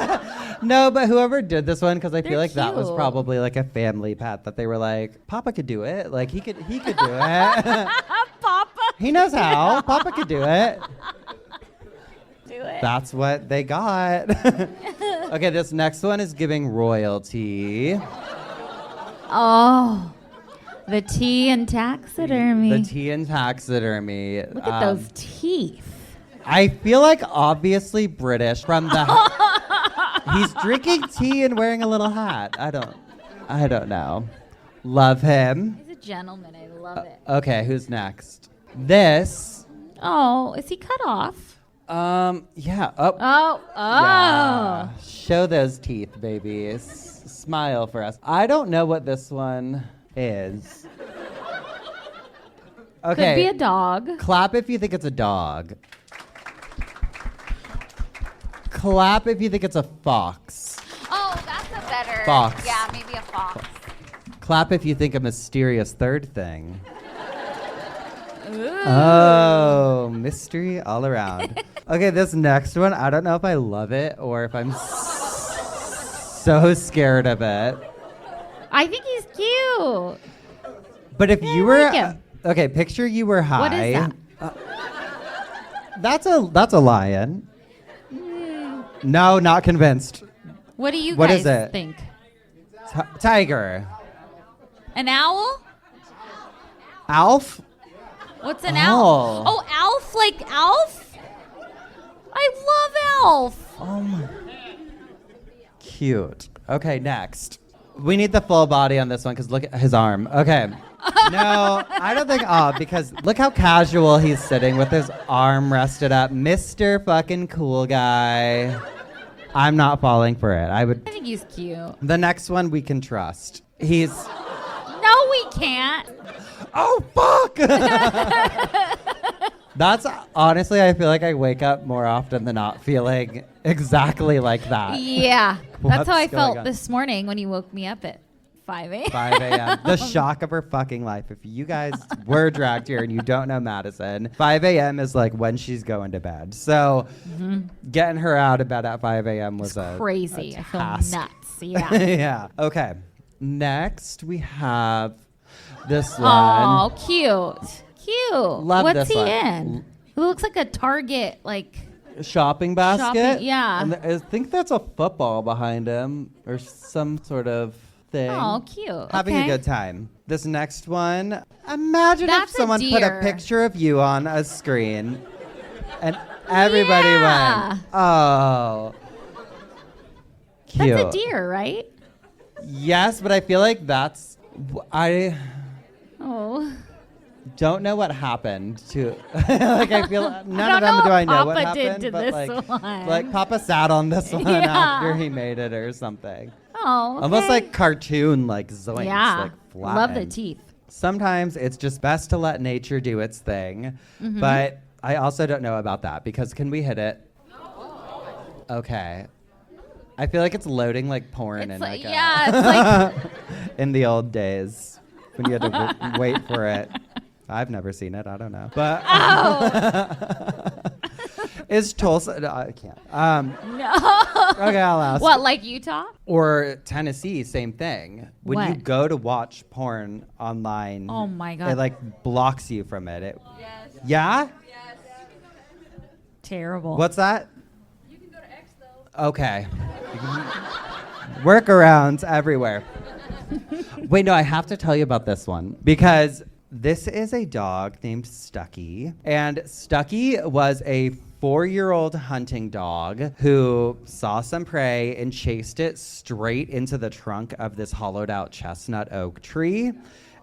Speaker 5: No, but whoever did this one, because I
Speaker 4: They're
Speaker 5: feel like that was
Speaker 4: cute.
Speaker 5: probably like a family pet that they were like, Papa could do it. Like he could do it.
Speaker 4: Papa.
Speaker 5: He knows how. Papa could do it.
Speaker 4: Do it.
Speaker 5: That's what they got. Okay, this next one is giving royalty.
Speaker 4: Oh. The tea and taxidermy.
Speaker 5: The tea and taxidermy.
Speaker 4: Look at those teeth.
Speaker 5: I feel like obviously British from the. He's drinking tea and wearing a little hat. I don't. I don't know. Love him.
Speaker 4: He's a gentleman. I love it.
Speaker 5: Okay, who's next? This.
Speaker 4: Oh, is he cut off?
Speaker 5: Yeah. Oh.
Speaker 4: Oh.
Speaker 5: Yeah. Show those teeth, baby. Smile for us. I don't know what this one is. Okay.
Speaker 4: Could be a dog.
Speaker 5: Clap if you think it's a dog. Clap if you think it's a fox.
Speaker 4: Oh, that's a better.
Speaker 5: Fox.
Speaker 4: Yeah, maybe a fox.
Speaker 5: Clap if you think a mysterious third thing. Ooh. Oh, mystery all around. Okay, this next one, I don't know if I love it or if I'm so scared of it.
Speaker 4: I think he's cute.
Speaker 5: But if
Speaker 4: Yeah,
Speaker 5: you
Speaker 4: I
Speaker 5: were
Speaker 4: like him.
Speaker 5: okay, picture you were high.
Speaker 4: What is that?
Speaker 5: That's a lion. No, not convinced.
Speaker 4: What do you
Speaker 5: What
Speaker 4: guys
Speaker 5: is it?
Speaker 4: think?
Speaker 5: Tiger.
Speaker 4: An owl?
Speaker 5: Alf?
Speaker 4: What's an owl?
Speaker 5: Oh.
Speaker 4: Oh, Alf, like Alf? I love Alf.
Speaker 5: Oh my. Cute. Okay, next. We need the full body on this one because look at his arm. Okay. No, I don't think because look how casual he's sitting with his arm rested up. Mr. fucking cool guy. I'm not falling for it.
Speaker 4: I think he's cute.
Speaker 5: The next one we can trust. He's.
Speaker 4: No, we can't.
Speaker 5: Oh, fuck! That's honestly, I feel like I wake up more often than not feeling exactly like that.
Speaker 4: Yeah. That's how I
Speaker 5: What's going
Speaker 4: felt
Speaker 5: on?
Speaker 4: this morning when you woke me up at 5 a.m.
Speaker 5: 5 a.m. The shock of her fucking life. If you guys were dragged here and you don't know Madison, 5 a.m. is like when she's going to bed. So getting her out of bed at 5 a.m. was
Speaker 4: crazy.
Speaker 5: a
Speaker 4: I feel
Speaker 5: task.
Speaker 4: nuts. Yeah.
Speaker 5: Yeah. Okay. Next, we have this one.
Speaker 4: Oh, cute. Cute.
Speaker 5: Love
Speaker 4: What's
Speaker 5: this
Speaker 4: he
Speaker 5: one.
Speaker 4: in? It looks like a Target, like.
Speaker 5: Shopping basket.
Speaker 4: Shopping, yeah.
Speaker 5: And I think that's a football behind him or some sort of thing.
Speaker 4: Oh, cute.
Speaker 5: Having
Speaker 4: Okay.
Speaker 5: a good time. This next one. Imagine
Speaker 4: That's
Speaker 5: if
Speaker 4: a
Speaker 5: someone put a
Speaker 4: deer.
Speaker 5: picture of you on a screen and everybody
Speaker 4: Yeah.
Speaker 5: went, oh. Cute.
Speaker 4: That's a deer, right?
Speaker 5: Yes, but I feel like I
Speaker 4: Oh.
Speaker 5: don't know what happened to like I feel none of them
Speaker 4: know
Speaker 5: do
Speaker 4: what
Speaker 5: I know what
Speaker 4: Papa did
Speaker 5: happened
Speaker 4: to
Speaker 5: but
Speaker 4: this one.
Speaker 5: like Papa sat on this one
Speaker 4: Yeah.
Speaker 5: after he made it or something.
Speaker 4: Oh. Okay.
Speaker 5: Almost like cartoon like zoinks
Speaker 4: Yeah.
Speaker 5: like flat.
Speaker 4: Love the teeth.
Speaker 5: Sometimes it's just best to let nature do its thing.
Speaker 4: Mm-hmm.
Speaker 5: But I also don't know about that because can we hit it? Okay. I feel like it's loading like porn
Speaker 4: It's
Speaker 5: in
Speaker 4: like,
Speaker 5: like
Speaker 4: yeah, it's like
Speaker 5: in the old days when you had to wait for it. I've never seen it. I don't know. But is Tulsa? No, I can't.
Speaker 4: no.
Speaker 5: Okay, I'll ask.
Speaker 4: What, like Utah?
Speaker 5: Or Tennessee, same thing. When you
Speaker 4: What?
Speaker 5: go to watch porn online,
Speaker 4: Oh my God.
Speaker 5: it like blocks you from it. Yes. Yeah?
Speaker 4: Terrible.
Speaker 5: What's that? You can go to X though. Okay. Workarounds everywhere. Wait, no, I have to tell you about this one because this is a dog named Stucky. And Stucky was a 4-year-old hunting dog who saw some prey and chased it straight into the trunk of this hollowed out chestnut oak tree.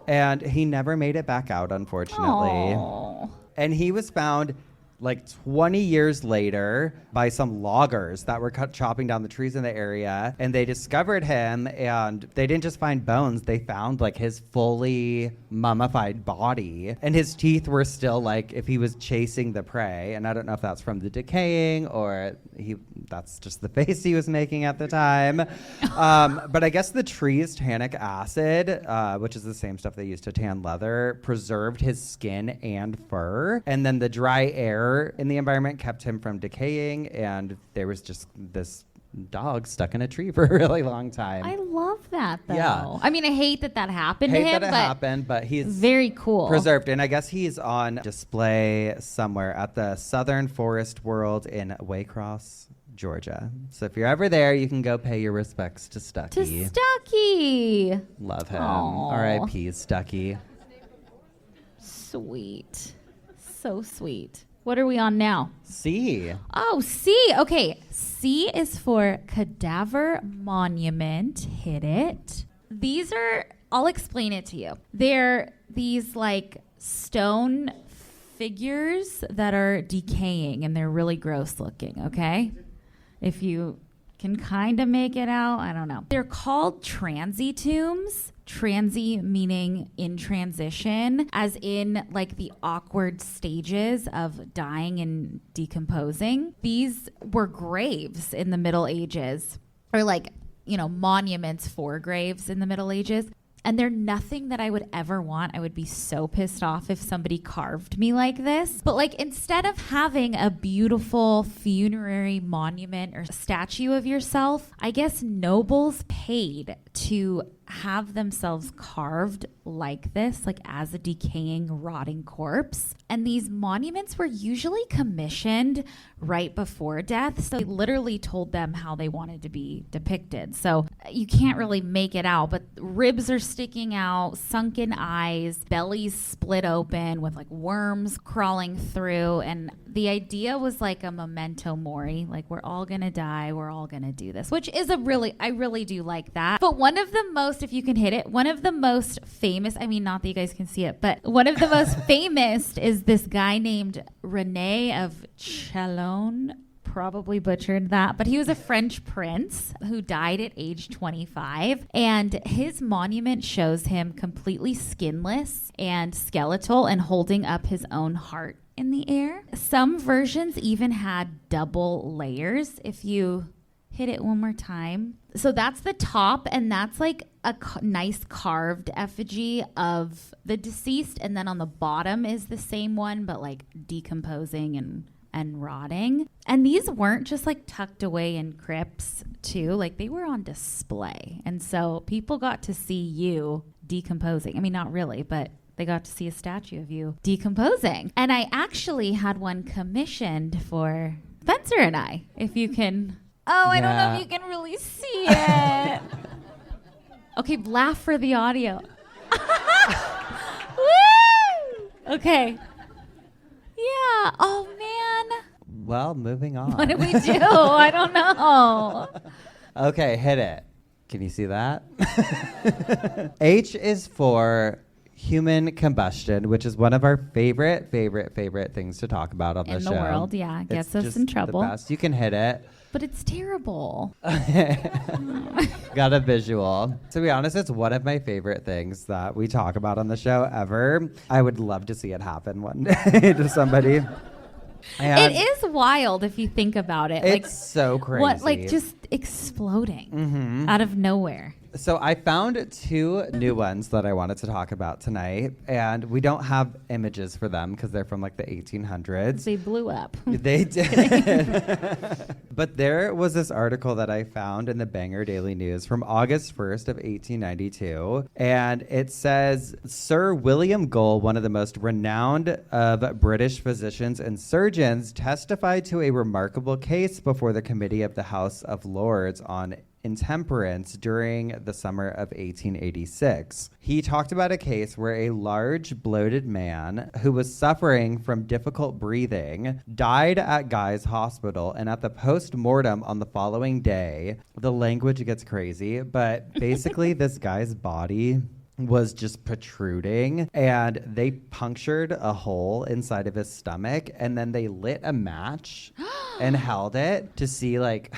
Speaker 5: And he never made it back out, unfortunately.
Speaker 4: Aw.
Speaker 5: And he was found like 20 years later by some loggers that were chopping down the trees in the area, and they discovered him, and they didn't just find bones, they found like his fully mummified body, and his teeth were still like if he was chasing the prey. And I don't know if that's from the decaying or that's just the face he was making at the time. But I guess the tree's tannic acid, which is the same stuff they use to tan leather, preserved his skin and fur, and then the dry air in the environment kept him from decaying, and there was just this dog stuck in a tree for a really long time.
Speaker 4: I love that, though.
Speaker 5: Yeah.
Speaker 4: I mean, I hate that happened to
Speaker 5: hate
Speaker 4: him,
Speaker 5: that it
Speaker 4: but
Speaker 5: happened, but he's
Speaker 4: very cool.
Speaker 5: preserved, and I guess he's on display somewhere at the Southern Forest World in Waycross, Georgia. So if you're ever there, you can go pay your respects to Stucky.
Speaker 4: To Stucky.
Speaker 5: Love him.
Speaker 4: Aw.
Speaker 5: R.I.P. Stucky.
Speaker 4: Sweet. So sweet. What are we on now?
Speaker 5: C.
Speaker 4: Oh, C. Okay. C is for cadaver monument. Hit it. These are, I'll explain it to you. They're these like stone figures that are decaying and they're really gross looking, okay? If you can kind of make it out, I don't know. They're called transy tombs. Transy meaning in transition, as in like the awkward stages of dying and decomposing. These were graves in the Middle Ages, or like, monuments for graves in the Middle Ages. And they're nothing that I would ever want. I would be so pissed off if somebody carved me like this. But like, instead of having a beautiful funerary monument or statue of yourself, I guess nobles paid to have themselves carved like this, like as a decaying, rotting corpse. And these monuments were usually commissioned right before death. So they literally told them how they wanted to be depicted. So you can't really make it out, but ribs are sticking out, sunken eyes, bellies split open with like worms crawling through. And the idea was like a memento mori, like we're all gonna die, we're all gonna do this, which is I really do like that. But one of the most, if you can hit it, one of the most famous, I mean, not that you guys can see it, but one of the most famous is this guy named Rene of Chalon. Probably butchered that, but he was a French prince who died at age 25, and his monument shows him completely skinless and skeletal and holding up his own heart in the air. Some versions even had double layers. If you hit it one more time. So that's the top, and that's like a nice carved effigy of the deceased, and then on the bottom is the same one, but like decomposing and rotting. And these weren't just like tucked away in crypts too, like they were on display. And so people got to see you decomposing. I mean, not really, but they got to see a statue of you decomposing. And I actually had one commissioned for Spencer and I, if you can. Oh, I don't know if you can really see it. Okay, laugh for the audio. Woo! Okay. Yeah. Oh, man.
Speaker 5: Well, moving on.
Speaker 4: What do we do? I don't know.
Speaker 5: Okay, hit it. Can you see that? H is for human combustion, which is one of our favorite things to talk about on the show.
Speaker 4: In the world, yeah. Gets us in trouble.
Speaker 5: The best. You can hit it.
Speaker 4: But it's terrible.
Speaker 5: Got a visual. To be honest, it's one of my favorite things that we talk about on the show ever. I would love to see it happen one day to somebody. And
Speaker 4: it is wild if you think about it.
Speaker 5: It's like, so crazy.
Speaker 4: What, like just exploding out of nowhere.
Speaker 5: So I found two new ones that I wanted to talk about tonight, and we don't have images for them because they're from like the 1800s.
Speaker 4: They blew up.
Speaker 5: They did. But there was this article that I found in the Bangor Daily News from August 1st of 1892, and it says, Sir William Gull, one of the most renowned of British physicians and surgeons, testified to a remarkable case before the Committee of the House of Lords on Intemperance during the summer of 1886. He talked about a case where a large, bloated man who was suffering from difficult breathing died at Guy's Hospital, and at the post-mortem on the following day, the language gets crazy, but basically this guy's body was just protruding, and they punctured a hole inside of his stomach, and then they lit a match and held it to see like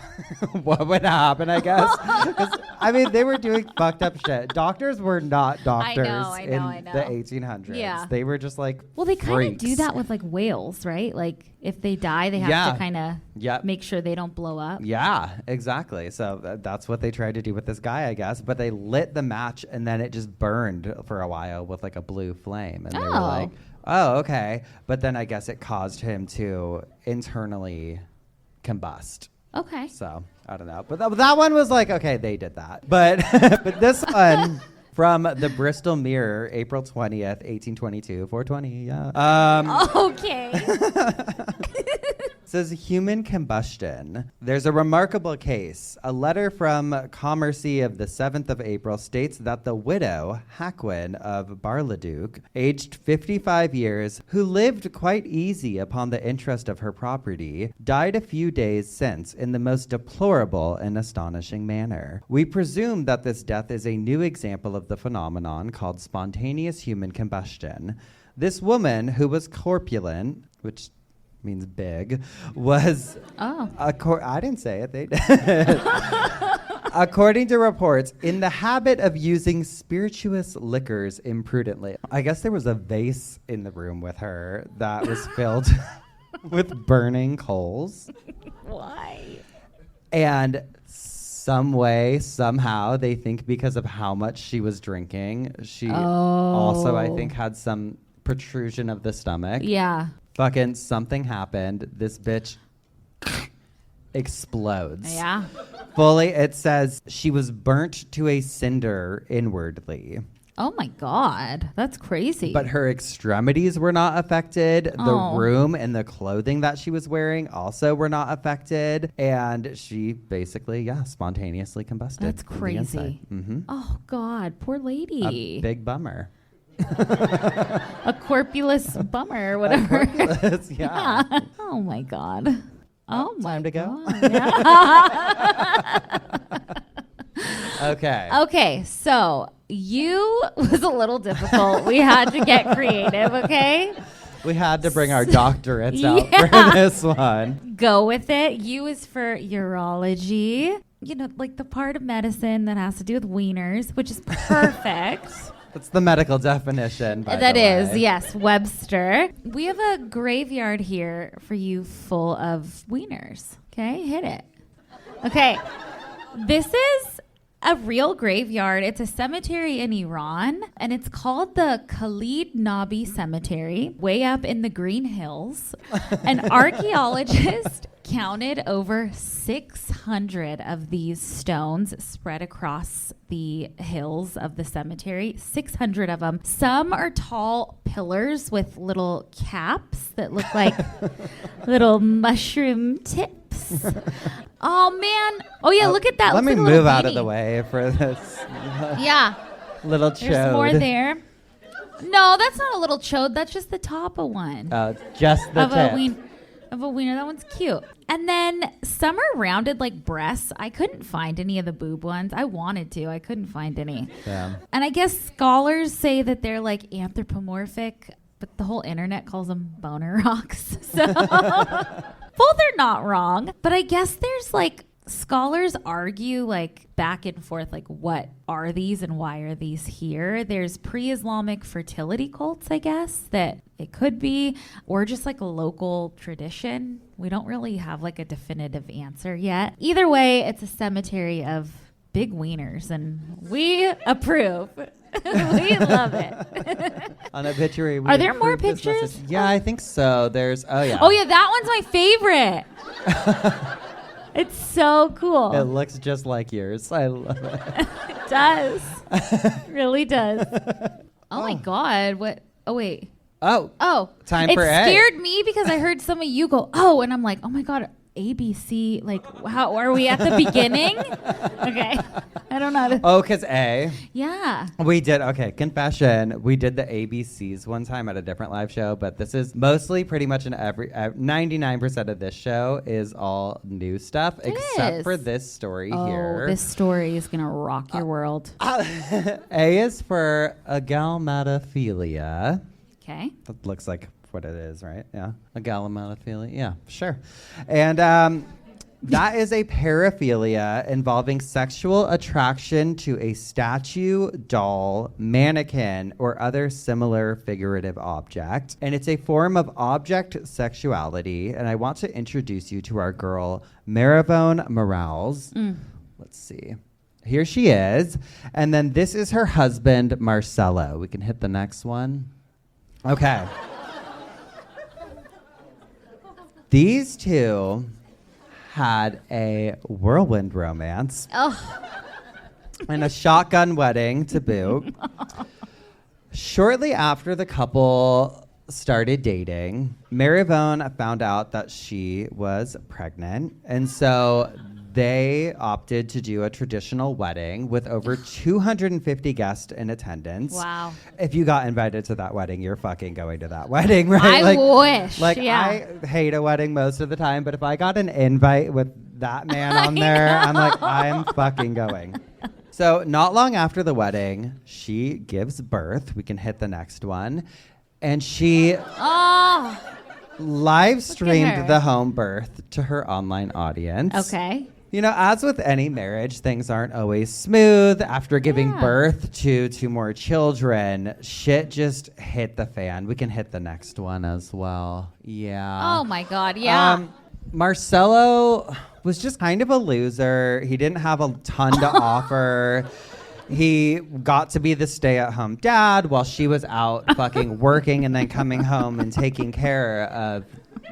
Speaker 5: what would happen, I guess. 'Cause, I mean, they were doing fucked up shit. Doctors were not doctors
Speaker 4: I know.
Speaker 5: in the 1800s.
Speaker 4: Yeah.
Speaker 5: They were just like
Speaker 4: Well, they kind of do
Speaker 5: freaks.
Speaker 4: that with like whales, right? Like if they die, they have to kind of make sure they don't blow up.
Speaker 5: Yeah, exactly. So that's what they tried to do with this guy, I guess. But they lit the match, and then it just burned for a while with like a blue flame. And they were like, oh, okay. But then I guess it caused him to internally combust.
Speaker 4: Okay.
Speaker 5: So I don't know. But that one was like, okay, they did that. But but this one from the Bristol Mirror, April 20th, 1822, 420, yeah.
Speaker 4: Okay.
Speaker 5: It says human combustion. There's a remarkable case. A letter from Commercy of the 7th of April states that the widow, Haquin of Barleduc, aged 55 years, who lived quite easy upon the interest of her property, died a few days since in the most deplorable and astonishing manner. We presume that this death is a new example of the phenomenon called spontaneous human combustion. This woman, who was corpulent, which means big, was...
Speaker 4: Oh.
Speaker 5: I didn't say it, they did. According to reports, in the habit of using spirituous liquors imprudently. I guess there was a vase in the room with her that was filled with burning coals.
Speaker 4: Why?
Speaker 5: And some way, somehow, they think because of how much she was drinking, she also, I think, had some protrusion of the stomach.
Speaker 4: Yeah.
Speaker 5: Fucking something happened. This bitch explodes.
Speaker 4: Yeah.
Speaker 5: Fully, it says she was burnt to a cinder inwardly.
Speaker 4: Oh my God. That's crazy.
Speaker 5: But her extremities were not affected.
Speaker 4: Oh.
Speaker 5: The room and the clothing that she was wearing also were not affected. And she basically, spontaneously combusted.
Speaker 4: That's
Speaker 5: from the
Speaker 4: crazy.
Speaker 5: inside. Mm-hmm.
Speaker 4: Oh God. Poor lady.
Speaker 5: A big bummer.
Speaker 4: A corpulous bummer or whatever.
Speaker 5: Corpulous, yeah.
Speaker 4: Oh my God. Oh my
Speaker 5: Time to go?
Speaker 4: God. Yeah.
Speaker 5: Okay.
Speaker 4: Okay, so you was a little difficult. We had to get creative, okay?
Speaker 5: We had to bring our doctorates out
Speaker 4: Yeah.
Speaker 5: for this one.
Speaker 4: Go with it. U is for urology. You know, like the part of medicine that has to do with wieners, which is perfect.
Speaker 5: That's the medical definition, by
Speaker 4: That
Speaker 5: the
Speaker 4: is,
Speaker 5: way.
Speaker 4: yes, Webster. We have a graveyard here for you full of wieners. Okay, hit it. Okay, this is a real graveyard. It's a cemetery in Iran, and it's called the Khalid Nabi Cemetery, way up in the Green Hills. An archaeologist counted over 600 of these stones spread across the hills of the cemetery. 600 of them. Some are tall pillars with little caps that look like little mushroom tips. Oh, man. Oh, yeah, look at that.
Speaker 5: Let
Speaker 4: Looks
Speaker 5: me
Speaker 4: like a little
Speaker 5: move out of
Speaker 4: beanie.
Speaker 5: the way for this
Speaker 4: Yeah.
Speaker 5: little
Speaker 4: There's more
Speaker 5: chode.
Speaker 4: there. No, that's not a little chode. That's just the top of one.
Speaker 5: Just the
Speaker 4: of
Speaker 5: tip.
Speaker 4: a wiener. That one's cute. And then some are rounded like breasts. I couldn't find any of the boob ones. I wanted to. I couldn't find any.
Speaker 5: Yeah.
Speaker 4: And I guess scholars say that they're like anthropomorphic, but the whole internet calls them boner rocks. So both are not wrong. But I guess there's like scholars argue like back and forth, like what are these and why are these here? There's pre-Islamic fertility cults, I guess, that it could be, or just like a local tradition. We don't really have like a definitive answer yet. Either way, it's a cemetery of big wieners, and we approve. We love it.
Speaker 5: On Obituary.
Speaker 4: Are there more
Speaker 5: approve this
Speaker 4: pictures?
Speaker 5: message. Yeah, I think so. There's,
Speaker 4: Oh yeah, that one's my favorite. It's so cool.
Speaker 5: It looks just like yours. I love it.
Speaker 4: It does. Really does. Oh my God. What? Oh, wait.
Speaker 5: Oh, time
Speaker 4: it
Speaker 5: for A.
Speaker 4: scared me because I heard some of you go, oh, and I'm like, oh my God, ABC. Like, how are we at the beginning? Okay. I don't know.
Speaker 5: Oh, because A.
Speaker 4: Yeah.
Speaker 5: We did, okay, confession. We did the ABCs one time at a different live show, but this is mostly pretty much in 99% of this show is all new stuff, except
Speaker 4: is.
Speaker 5: for this story
Speaker 4: Oh,
Speaker 5: here.
Speaker 4: this story is going to rock your world.
Speaker 5: A is for agalmatophilia.
Speaker 4: Okay.
Speaker 5: That looks like what it is, right? Yeah. Agalmatophilia. Yeah, sure. And that is a paraphilia involving sexual attraction to a statue, doll, mannequin, or other similar figurative object. And it's a form of object sexuality. And I want to introduce you to our girl, Maravone Morales. Let's see. Here she is. And then this is her husband, Marcelo. We can hit the next one. Okay. These two had a whirlwind romance and a shotgun wedding to boot. Shortly after the couple started dating. Marivone found out that she was pregnant, and so they opted to do a traditional wedding with over 250 guests in attendance.
Speaker 4: Wow.
Speaker 5: If you got invited to that wedding, you're fucking going to that wedding, right?
Speaker 4: I wish.
Speaker 5: Like,
Speaker 4: yeah.
Speaker 5: I hate a wedding most of the time, but if I got an invite with that man on there, I'm like, I'm fucking going. So not long after the wedding, she gives birth. We can hit the next one. And she live streamed the home birth to her online audience.
Speaker 4: Okay.
Speaker 5: You know, as with any marriage, things aren't always smooth. After giving birth to two more children, shit just hit the fan. We can hit the next one as well. Yeah.
Speaker 4: Oh my God. Yeah.
Speaker 5: Marcelo was just kind of a loser. He didn't have a ton to offer. He got to be the stay-at-home dad while she was out fucking working and then coming home and taking care of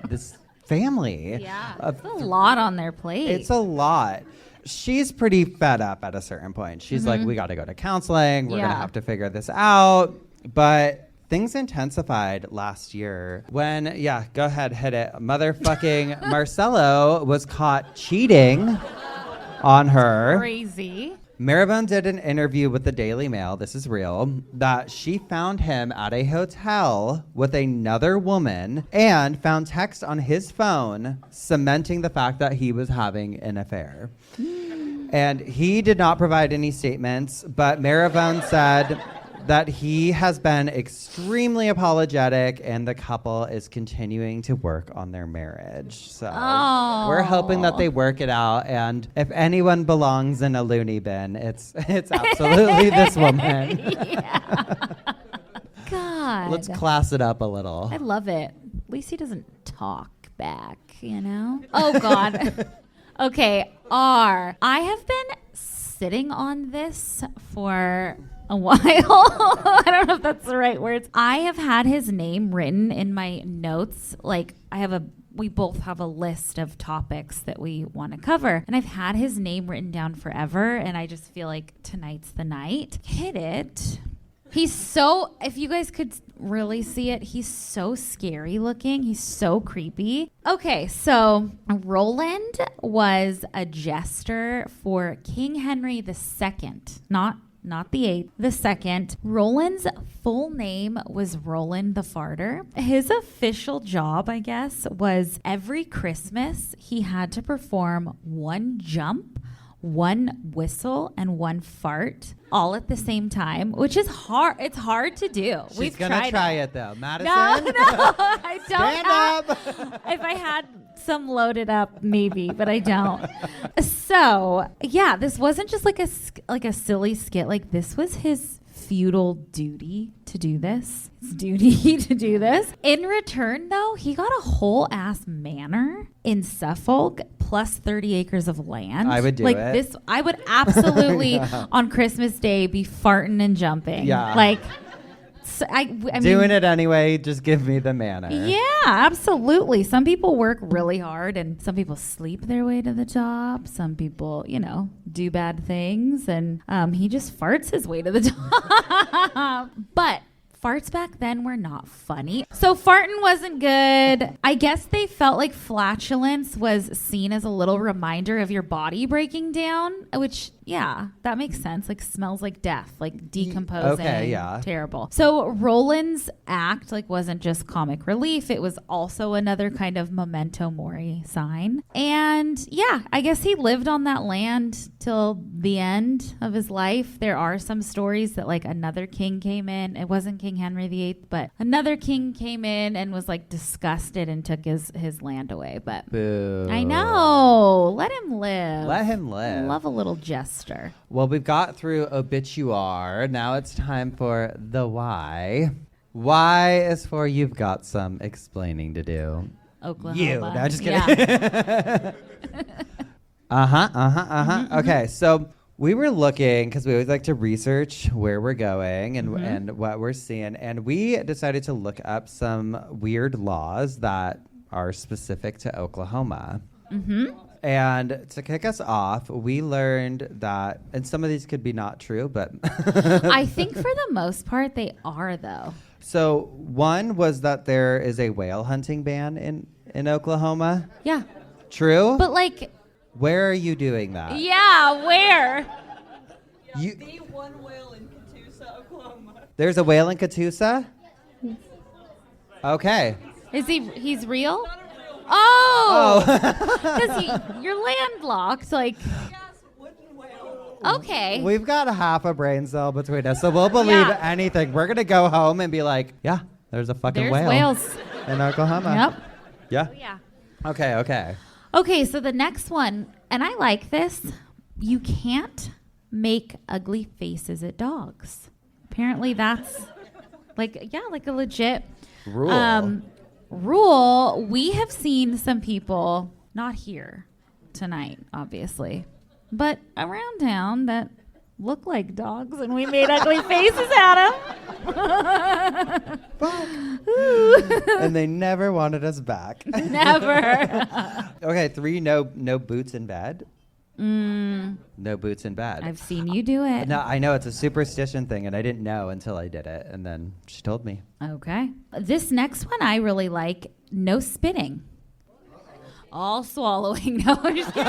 Speaker 5: this family.
Speaker 4: Yeah. It's a lot on their plate.
Speaker 5: It's a lot. She's pretty fed up at a certain point. She's like, we got to go to counseling. We're going to have to figure this out. But things intensified last year when, go ahead, hit it. Motherfucking Marcelo was caught cheating on her.
Speaker 4: Crazy.
Speaker 5: Marivone did an interview with the Daily Mail, this is real, that she found him at a hotel with another woman and found text on his phone cementing the fact that he was having an affair. And he did not provide any statements, but Marivone said that he has been extremely apologetic and the couple is continuing to work on their marriage. So we're hoping that they work it out. And if anyone belongs in a loony bin, it's absolutely this woman.
Speaker 4: God.
Speaker 5: Let's class it up a little.
Speaker 4: I love it. At least he doesn't talk back, you know? Oh, God. Okay, R. I have been sitting on this for a while. I don't know if that's the right words. I have had his name written in my notes. Like, we both have a list of topics that we want to cover. And I've had his name written down forever. And I just feel like tonight's the night. Hit it. He's so, if you guys could really see it, he's so scary looking. He's so creepy. Okay, so Roland was a jester for King Henry II, not the 8th, the 2nd. Roland's full name was Roland the Farter. His official job, I guess, was every Christmas he had to perform one jump, one whistle, and one fart all at the same time, which is hard. It's hard to do.
Speaker 5: She's gonna try it though. Madison?
Speaker 4: No, I don't.
Speaker 5: Stand up.
Speaker 4: If I had some loaded up, maybe, but I don't. So, yeah, this wasn't just like a silly skit. Like, this was his feudal duty to do this. His duty to do this. In return, though, he got a whole ass manor in Suffolk plus 30 acres of land.
Speaker 5: I would do
Speaker 4: like
Speaker 5: it.
Speaker 4: This, I would absolutely on Christmas Day be farting and jumping.
Speaker 5: Yeah.
Speaker 4: Like, so I mean,
Speaker 5: doing it anyway, just give me the manor.
Speaker 4: Yeah, absolutely. Some people work really hard and some people sleep their way to the top. Some people, do bad things, and he just farts his way to the top. But farts back then were not funny. So farting wasn't good. I guess they felt like flatulence was seen as a little reminder of your body breaking down, which, yeah, that makes sense. Like, smells like death, like decomposing.
Speaker 5: Okay, yeah.
Speaker 4: Terrible. So Roland's act wasn't just comic relief. It was also another kind of memento mori sign. And yeah, I guess he lived on that land till the end of his life. There are some stories that another king came in. It wasn't King Henry VIII, but another king came in and was disgusted and took his land away. But
Speaker 5: Boo.
Speaker 4: I know. Let him live.
Speaker 5: Let him live.
Speaker 4: Love a little jester.
Speaker 5: Well, we've got through obituary. Now it's time for the why. Why is for you've got some explaining to do.
Speaker 4: Oklahoma.
Speaker 5: You. No, just kidding.
Speaker 4: Yeah.
Speaker 5: Okay, so we were looking, because we always like to research where we're going and what we're seeing, and we decided to look up some weird laws that are specific to Oklahoma. And to kick us off, we learned that, and some of these could be not true, but
Speaker 4: I think for the most part they are, though.
Speaker 5: So one was that there is a whale hunting ban in Oklahoma.
Speaker 4: Yeah.
Speaker 5: True?
Speaker 4: But like,
Speaker 5: Where are you doing that?
Speaker 4: yeah, where?
Speaker 5: You,
Speaker 6: The one whale in Tulsa, Oklahoma.
Speaker 5: there's a whale in Catoosa? Okay.
Speaker 4: Is he's real? Oh,
Speaker 5: Oh.
Speaker 4: because you're landlocked. Like,
Speaker 6: Yes, wooden whale.
Speaker 4: okay.
Speaker 5: We've got a half a brain cell between us, so we'll believe
Speaker 4: Yeah.
Speaker 5: anything. We're going to go home and be like, yeah, there's a fucking
Speaker 4: There's
Speaker 5: whale
Speaker 4: whales.
Speaker 5: in Oklahoma.
Speaker 4: Yep.
Speaker 5: Yeah?
Speaker 4: Yeah.
Speaker 5: Okay.
Speaker 4: Okay, so the next one, and I like this. You can't make ugly faces at dogs. Apparently, that's like a legit
Speaker 5: Rule.
Speaker 4: rule. We have seen some people, not here tonight, obviously, but around town that look like dogs, and we made ugly faces at them.
Speaker 5: And they never wanted us back.
Speaker 4: Never.
Speaker 5: Okay, 3, no boots in bed. No boots in bed.
Speaker 4: I've seen you do it.
Speaker 5: No, I know it's a superstition thing, and I didn't know until I did it, and then she told me.
Speaker 4: Okay. This next one I really like. No spitting. All swallowing. No, I'm just kidding.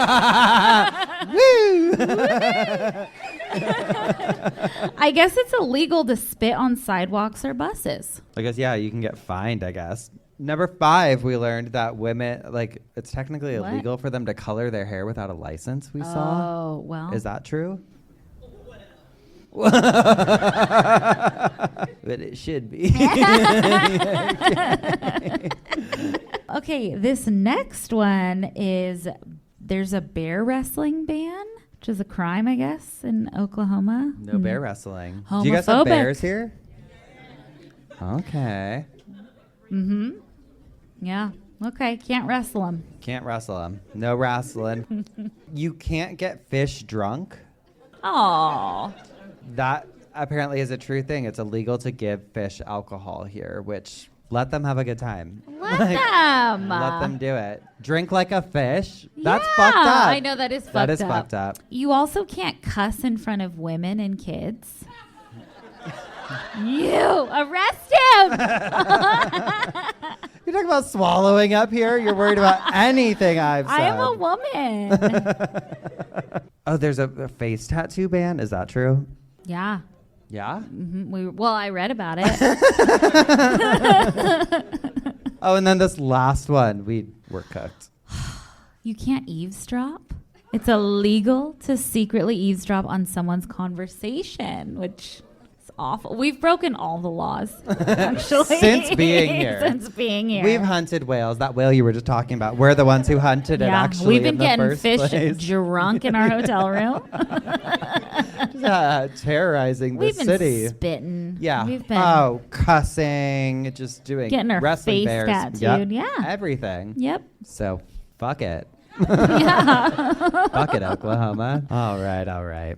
Speaker 4: I guess it's illegal to spit on sidewalks or buses.
Speaker 5: I guess, yeah, you can get fined, I guess. Number 5, we learned that women, like, it's technically
Speaker 4: What?
Speaker 5: illegal for them to color their hair without a license, we saw.
Speaker 4: Oh, well.
Speaker 5: Is that true? But it should be.
Speaker 4: Okay, this next one is there's a bear wrestling ban, which is a crime, I guess, in Oklahoma.
Speaker 5: No bear wrestling. Do you guys
Speaker 4: Homophobic.
Speaker 5: have bears here? Okay.
Speaker 4: Mm-hmm. Yeah. Okay, can't wrestle them.
Speaker 5: Can't wrestle them. No wrestling. You can't get fish drunk.
Speaker 4: Oh.
Speaker 5: That apparently is a true thing. It's illegal to give fish alcohol here, which let them have a good time.
Speaker 4: Let them.
Speaker 5: Let them do it. Drink like a fish. That's
Speaker 4: Yeah,
Speaker 5: fucked up.
Speaker 4: I know that is fucked up.
Speaker 5: That is fucked up.
Speaker 4: You also can't cuss in front of women and kids. You arrest him.
Speaker 5: You're talking about swallowing up here? You're worried about anything I've said.
Speaker 4: I am a woman.
Speaker 5: Oh, there's a face tattoo ban? Is that true?
Speaker 4: Yeah.
Speaker 5: Yeah?
Speaker 4: Well, I read about it.
Speaker 5: Oh, and then this last one, we were cooked.
Speaker 4: You can't eavesdrop. It's illegal to secretly eavesdrop on someone's conversation, which is awful. We've broken all the laws, actually.
Speaker 5: Since being here.
Speaker 4: Since being here.
Speaker 5: We've hunted whales. That whale you were just talking about. We're the ones who hunted it, actually.
Speaker 4: we've been
Speaker 5: in the
Speaker 4: getting
Speaker 5: first
Speaker 4: fish
Speaker 5: place.
Speaker 4: drunk in our hotel room.
Speaker 5: Terrorizing the
Speaker 4: We've been
Speaker 5: city.
Speaker 4: spitting.
Speaker 5: Yeah.
Speaker 4: We've been.
Speaker 5: Oh, cussing, just doing
Speaker 4: Getting our
Speaker 5: wrestling
Speaker 4: face
Speaker 5: bears.
Speaker 4: tattooed,
Speaker 5: Yep.
Speaker 4: yeah.
Speaker 5: Everything.
Speaker 4: Yep.
Speaker 5: So, fuck it.
Speaker 4: Yeah.
Speaker 5: Fuck it, Oklahoma. All right.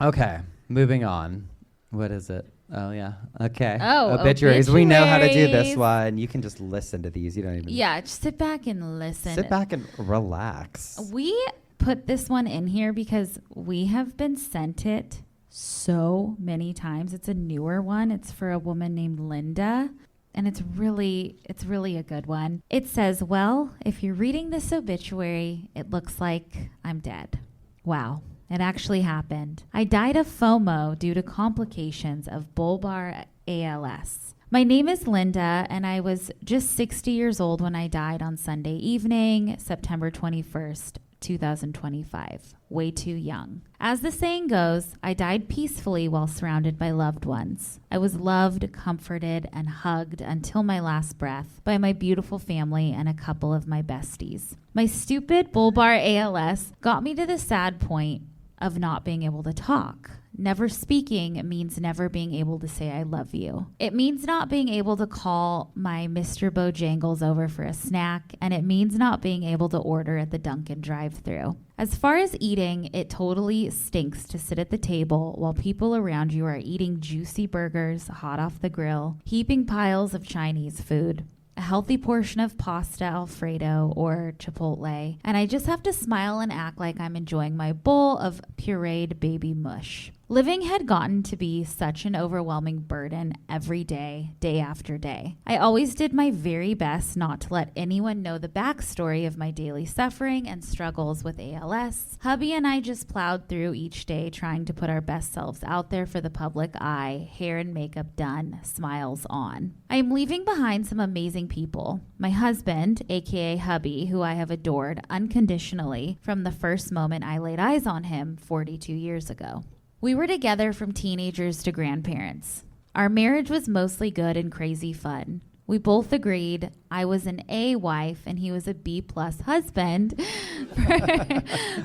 Speaker 5: Okay, moving on. What is it? Oh, yeah. Okay.
Speaker 4: Oh,
Speaker 5: obituaries. We know how to do this
Speaker 4: obituaries.
Speaker 5: one. You can just listen to these. You don't even
Speaker 4: Yeah. Just sit back and listen.
Speaker 5: sit back and relax.
Speaker 4: We put this one in here because we have been sent it so many times. It's a newer one. It's for a woman named Linda. And it's really a good one. It says, well, if you're reading this obituary, it looks like I'm dead. Wow. It actually happened. I died of FOMO due to complications of bulbar ALS. My name is Linda, and I was just 60 years old when I died on Sunday evening, September 21st, 2025. Way too young. As the saying goes, I died peacefully while surrounded by loved ones. I was loved, comforted, and hugged until my last breath by my beautiful family and a couple of my besties. My stupid bulbar ALS got me to the sad point of not being able to talk. Never speaking means never being able to say I love you. It means not being able to call my Mr. Bojangles over for a snack, and it means not being able to order at the Dunkin' drive-thru. As far as eating, it totally stinks to sit at the table while people around you are eating juicy burgers hot off the grill, heaping piles of Chinese food. a healthy portion of pasta Alfredo or Chipotle, and I just have to smile and act like I'm enjoying my bowl of pureed baby mush. Living had gotten to be such an overwhelming burden every day, day after day. I always did my very best not to let anyone know the backstory of my daily suffering and struggles with ALS. Hubby and I just plowed through each day trying to put our best selves out there for the public eye, hair and makeup done, smiles on. I am leaving behind some amazing people. My husband, aka hubby, who I have adored unconditionally from the first moment I laid eyes on him 42 years ago. We were together from teenagers to grandparents. Our marriage was mostly good and crazy fun. We both agreed I was an A wife and he was a B+ husband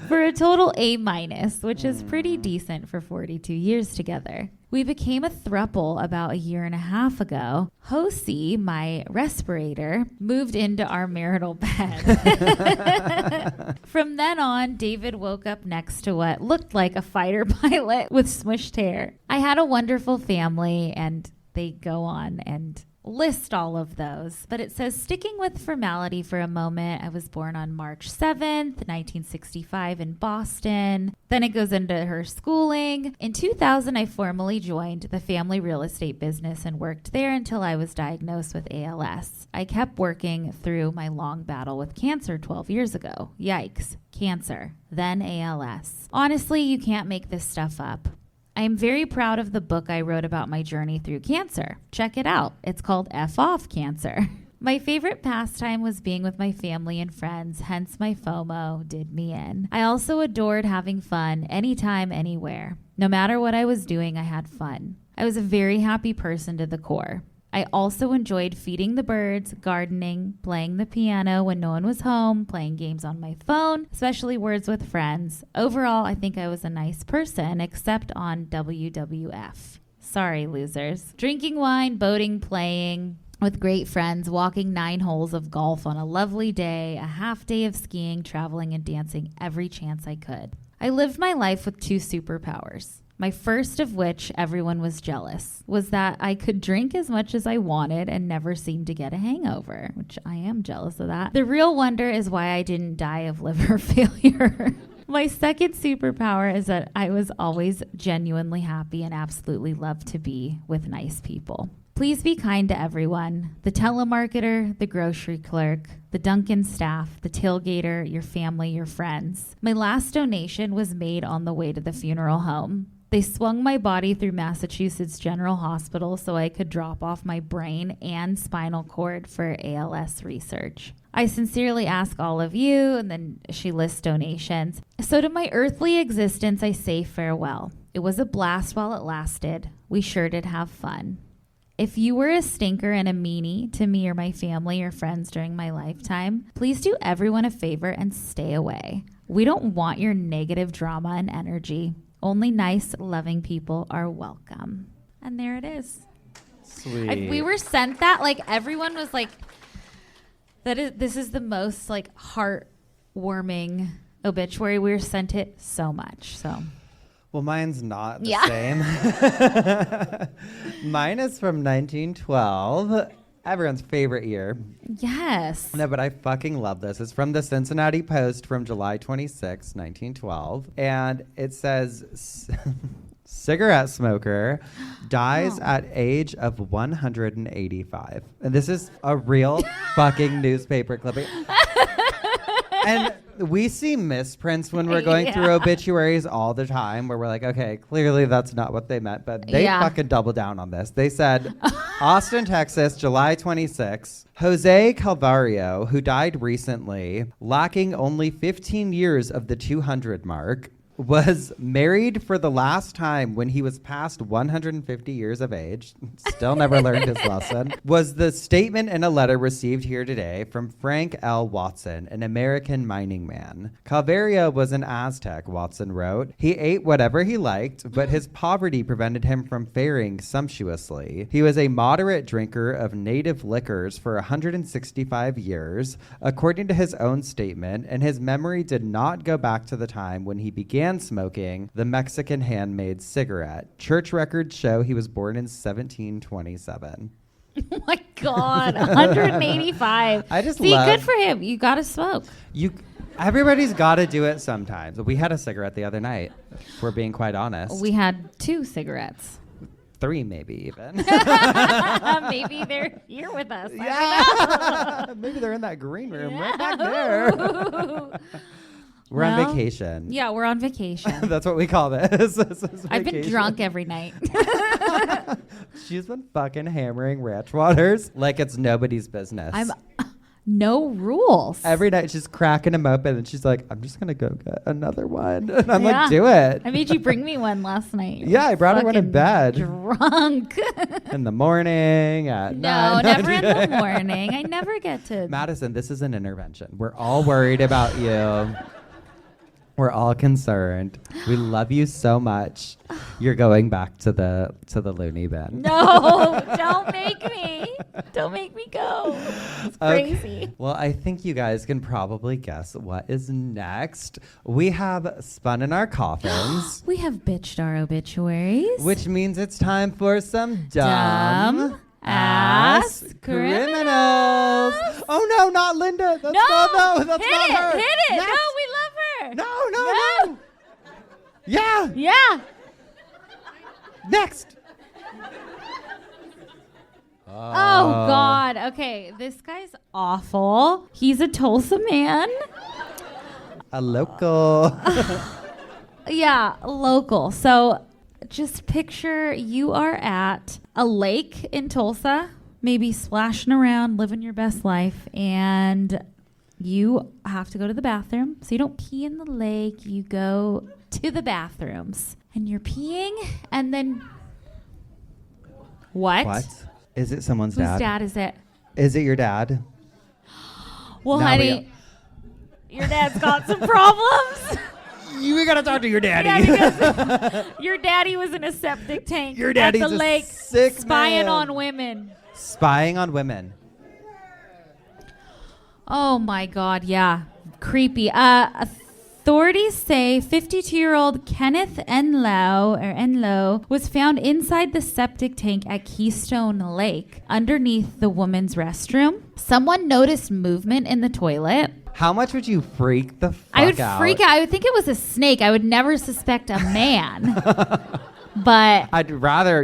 Speaker 4: for a total A-, which is pretty decent for 42 years together. We became a throuple about a year and a half ago. Josie, my respirator, moved into our marital bed. From then on, David woke up next to what looked like a fighter pilot with smushed hair. I had a wonderful family, and they go on and list all of those, but it says, sticking with formality for a moment, I was born on March 7th, 1965 in Boston. Then it goes into her schooling. In 2000, I formally joined the family real estate business and worked there until I was diagnosed with ALS. I kept working through my long battle with cancer 12 years ago. Yikes, cancer, then ALS. Honestly, you can't make this stuff up. I am very proud of the book I wrote about my journey through cancer. Check it out. It's called F Off Cancer. My favorite pastime was being with my family and friends, hence my FOMO did me in. I also adored having fun anytime, anywhere. No matter what I was doing, I had fun. I was a very happy person to the core. I also enjoyed feeding the birds, gardening, playing the piano when no one was home, playing games on my phone, especially Words with Friends. Overall, I think I was a nice person, except on WWF. Sorry, losers. Drinking wine, boating, playing with great friends, walking 9 holes of golf on a lovely day, a half day of skiing, traveling and dancing every chance I could. I lived my life with 2 superpowers. My first of which everyone was jealous, was that I could drink as much as I wanted and never seemed to get a hangover, which I am jealous of that. The real wonder is why I didn't die of liver failure. My second superpower is that I was always genuinely happy and absolutely loved to be with nice people. Please be kind to everyone. The telemarketer, the grocery clerk, the Dunkin' staff, the tailgater, your family, your friends. My last donation was made on the way to the funeral home. They swung my body through Massachusetts General Hospital so I could drop off my brain and spinal cord for ALS research. I sincerely ask all of you, and then she lists donations. So to my earthly existence, I say farewell. It was a blast while it lasted. We sure did have fun. If you were a stinker and a meanie to me or my family or friends during my lifetime, please do everyone a favor and stay away. We don't want your negative drama and energy. Only nice, loving people are welcome. And there it is.
Speaker 5: Sweet.
Speaker 4: We were sent that, like, everyone was like, this is the most, like, heartwarming obituary. We were sent it so much, so.
Speaker 5: Well, mine's not the same. Mine is from 1912. Everyone's favorite year.
Speaker 4: Yes.
Speaker 5: No, but I fucking love this. It's from the Cincinnati Post from July 26, 1912. And it says, cigarette smoker dies at age of 185. And this is a real fucking newspaper clipping. And we see misprints when we're going through obituaries all the time where we're like, okay, clearly that's not what they meant. But they fucking double down on this. They said, Austin, Texas, July 26. Jose Calvario, who died recently, lacking only 15 years of the 200 mark, was married for the last time when he was past 150 years of age, still never learned his lesson, was the statement in a letter received here today from Frank L. Watson, an American mining man. Calvario was an Aztec, Watson wrote. He ate whatever he liked, but his poverty prevented him from faring sumptuously. He was a moderate drinker of native liquors for 165 years, according to his own statement, and his memory did not go back to the time when he began smoking the Mexican handmade cigarette. Church records show he was born in 1727.
Speaker 4: Oh my God, 185.
Speaker 5: I just
Speaker 4: See,
Speaker 5: love-
Speaker 4: good for him. You got to smoke.
Speaker 5: Everybody's got to do it sometimes. We had a cigarette the other night, if we're being quite honest.
Speaker 4: We had 2 cigarettes.
Speaker 5: 3 maybe even.
Speaker 4: Maybe they're here with us.
Speaker 5: Maybe they're in that green room right back there. We're on vacation.
Speaker 4: Yeah, we're on vacation.
Speaker 5: That's what we call this.
Speaker 4: I've been drunk every night.
Speaker 5: She's been fucking hammering ranch waters like it's nobody's business.
Speaker 4: No rules.
Speaker 5: Every night she's cracking them open and she's like, I'm just going to go get another one. And I'm like, do it.
Speaker 4: I made you bring me one last night.
Speaker 5: Yeah, I brought her one in bed.
Speaker 4: Drunk.
Speaker 5: In the morning, at
Speaker 4: No,
Speaker 5: 9.
Speaker 4: never in the morning. I never get to.
Speaker 5: Madison, this is an intervention. We're all worried about you. We're all concerned. We love you so much. You're going back to the Loony bin.
Speaker 4: No, don't make me. Don't make me go. It's crazy.
Speaker 5: Well, I think you guys can probably guess what is next. We have spun in our coffins,
Speaker 4: We have bitched our obituaries.
Speaker 5: which means it's time for some dumb
Speaker 4: ass
Speaker 5: criminals. Oh no, not Linda. That's
Speaker 4: No,
Speaker 5: that's
Speaker 4: hit
Speaker 5: not
Speaker 4: it,
Speaker 5: her.
Speaker 4: hit it.
Speaker 5: Next.
Speaker 4: No, we love her.
Speaker 5: No. Yeah.
Speaker 4: Yeah.
Speaker 5: Next.
Speaker 4: Oh God. Okay, this guy's awful. He's a Tulsa man.
Speaker 5: A local.
Speaker 4: Yeah, local. So just picture you are at a lake in Tulsa, maybe splashing around, living your best life, and you have to go to the bathroom. So you don't pee in the lake, you go to the bathrooms. And you're peeing, and then what?
Speaker 5: Is it someone's
Speaker 4: Whose
Speaker 5: dad?
Speaker 4: dad is it?
Speaker 5: Is it your dad?
Speaker 4: Well,
Speaker 5: Now
Speaker 4: honey, your dad's got some problems.
Speaker 5: We gotta talk to your daddy.
Speaker 4: Yeah, because your daddy was in a septic tank
Speaker 5: Your
Speaker 4: at
Speaker 5: daddy's
Speaker 4: the
Speaker 5: a
Speaker 4: lake
Speaker 5: sick
Speaker 4: spying
Speaker 5: man.
Speaker 4: on women.
Speaker 5: Spying on women.
Speaker 4: Oh my God, yeah. Creepy. Authorities say 52-year-old Kenneth Enlow was found inside the septic tank at Keystone Lake underneath the woman's restroom. Someone noticed movement in the toilet.
Speaker 5: How much would you freak the fuck
Speaker 4: I would
Speaker 5: out?
Speaker 4: freak out. I would think it was a snake. I would never suspect a man. But
Speaker 5: You'd rather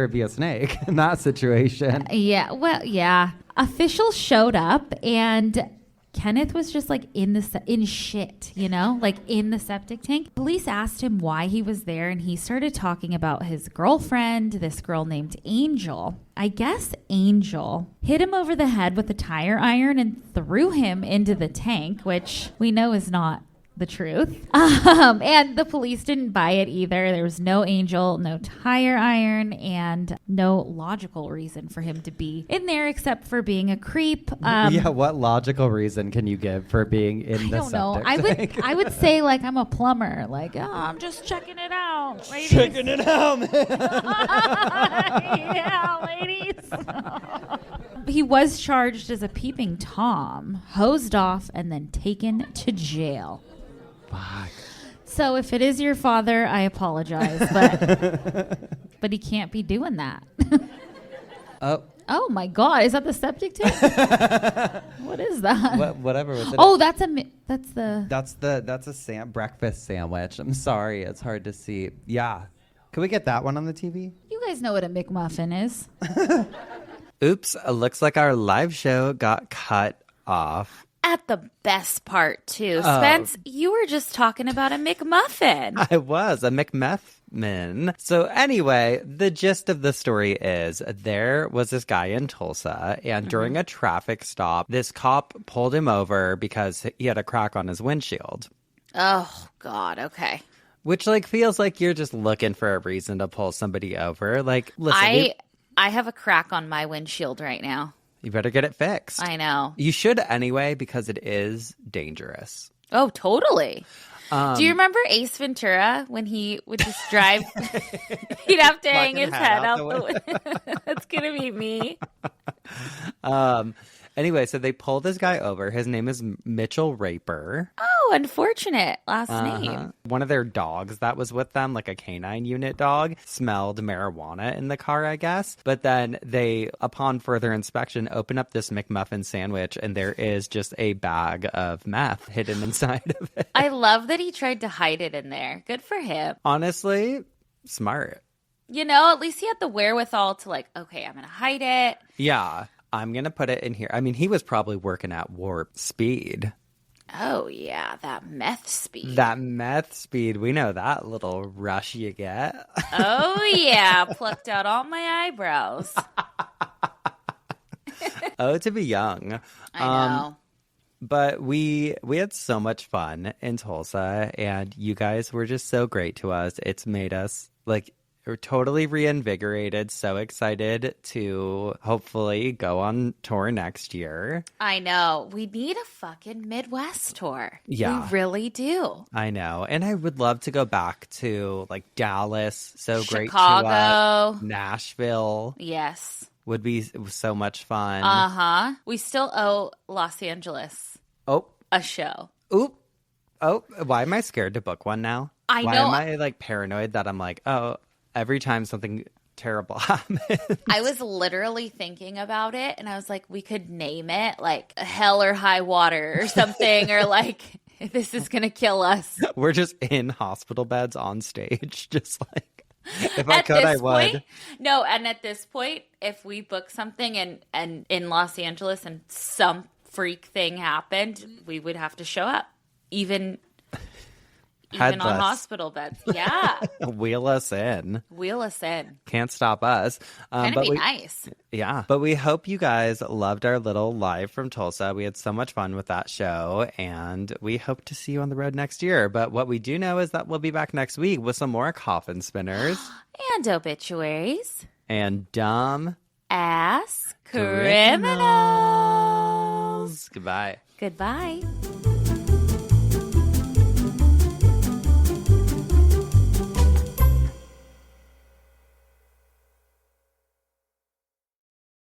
Speaker 5: it be a snake in that situation.
Speaker 4: yeah, well, yeah. Officials showed up and Kenneth was just like in shit, like in the septic tank. Police asked him why he was there, and he started talking about his girlfriend, this girl named Angel. I guess Angel hit him over the head with a tire iron and threw him into the tank, which we know is not the truth. And the police didn't buy it either. There was no Angel, no tire iron, and no logical reason for him to be in there except for being a creep.
Speaker 5: Yeah, what logical reason can you give for being in the
Speaker 4: I don't know.
Speaker 5: septic tank?
Speaker 4: I would say like I'm a plumber. Like, I'm just checking it out. Ladies.
Speaker 5: Checking it out, man.
Speaker 4: Yeah, ladies. He was charged as a peeping Tom, hosed off, and then taken to jail.
Speaker 5: Fuck.
Speaker 4: So if it is your father, I apologize, but he can't be doing that. Oh my God! Is that the septic tank? What is that?
Speaker 5: Whatever was it.
Speaker 4: Oh, that's a
Speaker 5: breakfast sandwich. I'm sorry, it's hard to see. Yeah, can we get that one on the TV?
Speaker 4: You guys know what a McMuffin is.
Speaker 5: Oops! Looks like our live show got cut off.
Speaker 3: At the best part, too. Spence, you were just talking about a McMuffin.
Speaker 5: I was a McMuffin. So anyway, the gist of the story is there was this guy in Tulsa, and during a traffic stop, this cop pulled him over because he had a crack on his windshield.
Speaker 3: Oh, God. Okay.
Speaker 5: Which feels like you're just looking for a reason to pull somebody over. Listen,
Speaker 3: I have a crack on my windshield right now.
Speaker 5: you better get it fixed.
Speaker 3: I know.
Speaker 5: You should anyway, because it is dangerous.
Speaker 3: Oh, totally. Do you remember Ace Ventura when he would just drive? He'd have to hang his head out the window. That's going to be me.
Speaker 5: Anyway, so they pulled this guy over. His name is Mitchell Raper.
Speaker 3: unfortunate last name.
Speaker 5: One of their dogs that was with them, like a canine unit dog, smelled marijuana in the car, I guess. But then they, upon further inspection, open up this McMuffin sandwich and there is just a bag of meth hidden inside of it.
Speaker 3: I love that he tried to hide it in there. Good for him.
Speaker 5: Honestly, smart.
Speaker 3: You know, at least he had the wherewithal to like, okay, I'm going to hide it.
Speaker 5: Yeah, I'm going to put it in here. I mean, he was probably working at warp speed.
Speaker 3: Oh, yeah, that meth speed.
Speaker 5: That meth speed. We know that little rush you get.
Speaker 3: Oh, yeah. Plucked out all my eyebrows.
Speaker 5: Oh, to be young.
Speaker 3: I know.
Speaker 5: But we had so much fun in Tulsa, and you guys were just so great to us. It's made us, like, we're totally reinvigorated, so excited to hopefully go on tour next year.
Speaker 3: I know. We need a fucking Midwest tour.
Speaker 5: Yeah.
Speaker 3: We really do.
Speaker 5: I know. And I would love to go back to, like, Dallas. So great to
Speaker 3: Chicago.
Speaker 5: us. Nashville.
Speaker 3: Yes.
Speaker 5: Would be so much fun.
Speaker 3: Uh-huh. We still owe Los Angeles
Speaker 5: Oh.
Speaker 3: a show.
Speaker 5: Oop. Oh, why am I scared to book one now?
Speaker 3: I
Speaker 5: why
Speaker 3: know.
Speaker 5: am I, like, paranoid that I'm like, oh, every time something terrible happens.
Speaker 3: I was literally thinking about it, and I was like, we could name it, like, Hell or High Water or something, or, like, this is going to kill us.
Speaker 5: We're just in hospital beds on stage, just like, if I could, I would.
Speaker 3: No, and at this point, if we book something and in Los Angeles and some freak thing happened, we would have to show up, even on
Speaker 5: Headless.
Speaker 3: hospital beds. Yeah.
Speaker 5: Wheel us in.
Speaker 3: Wheel us in.
Speaker 5: Can't stop us.
Speaker 3: Kind of be nice.
Speaker 5: Yeah. But we hope you guys loved our little live from Tulsa. We had so much fun with that show, and we hope to see you on the road next year. But what we do know is that we'll be back next week with some more coffin spinners.
Speaker 3: And obituaries.
Speaker 5: And dumb
Speaker 3: Ass criminals.
Speaker 5: Goodbye.
Speaker 3: Goodbye.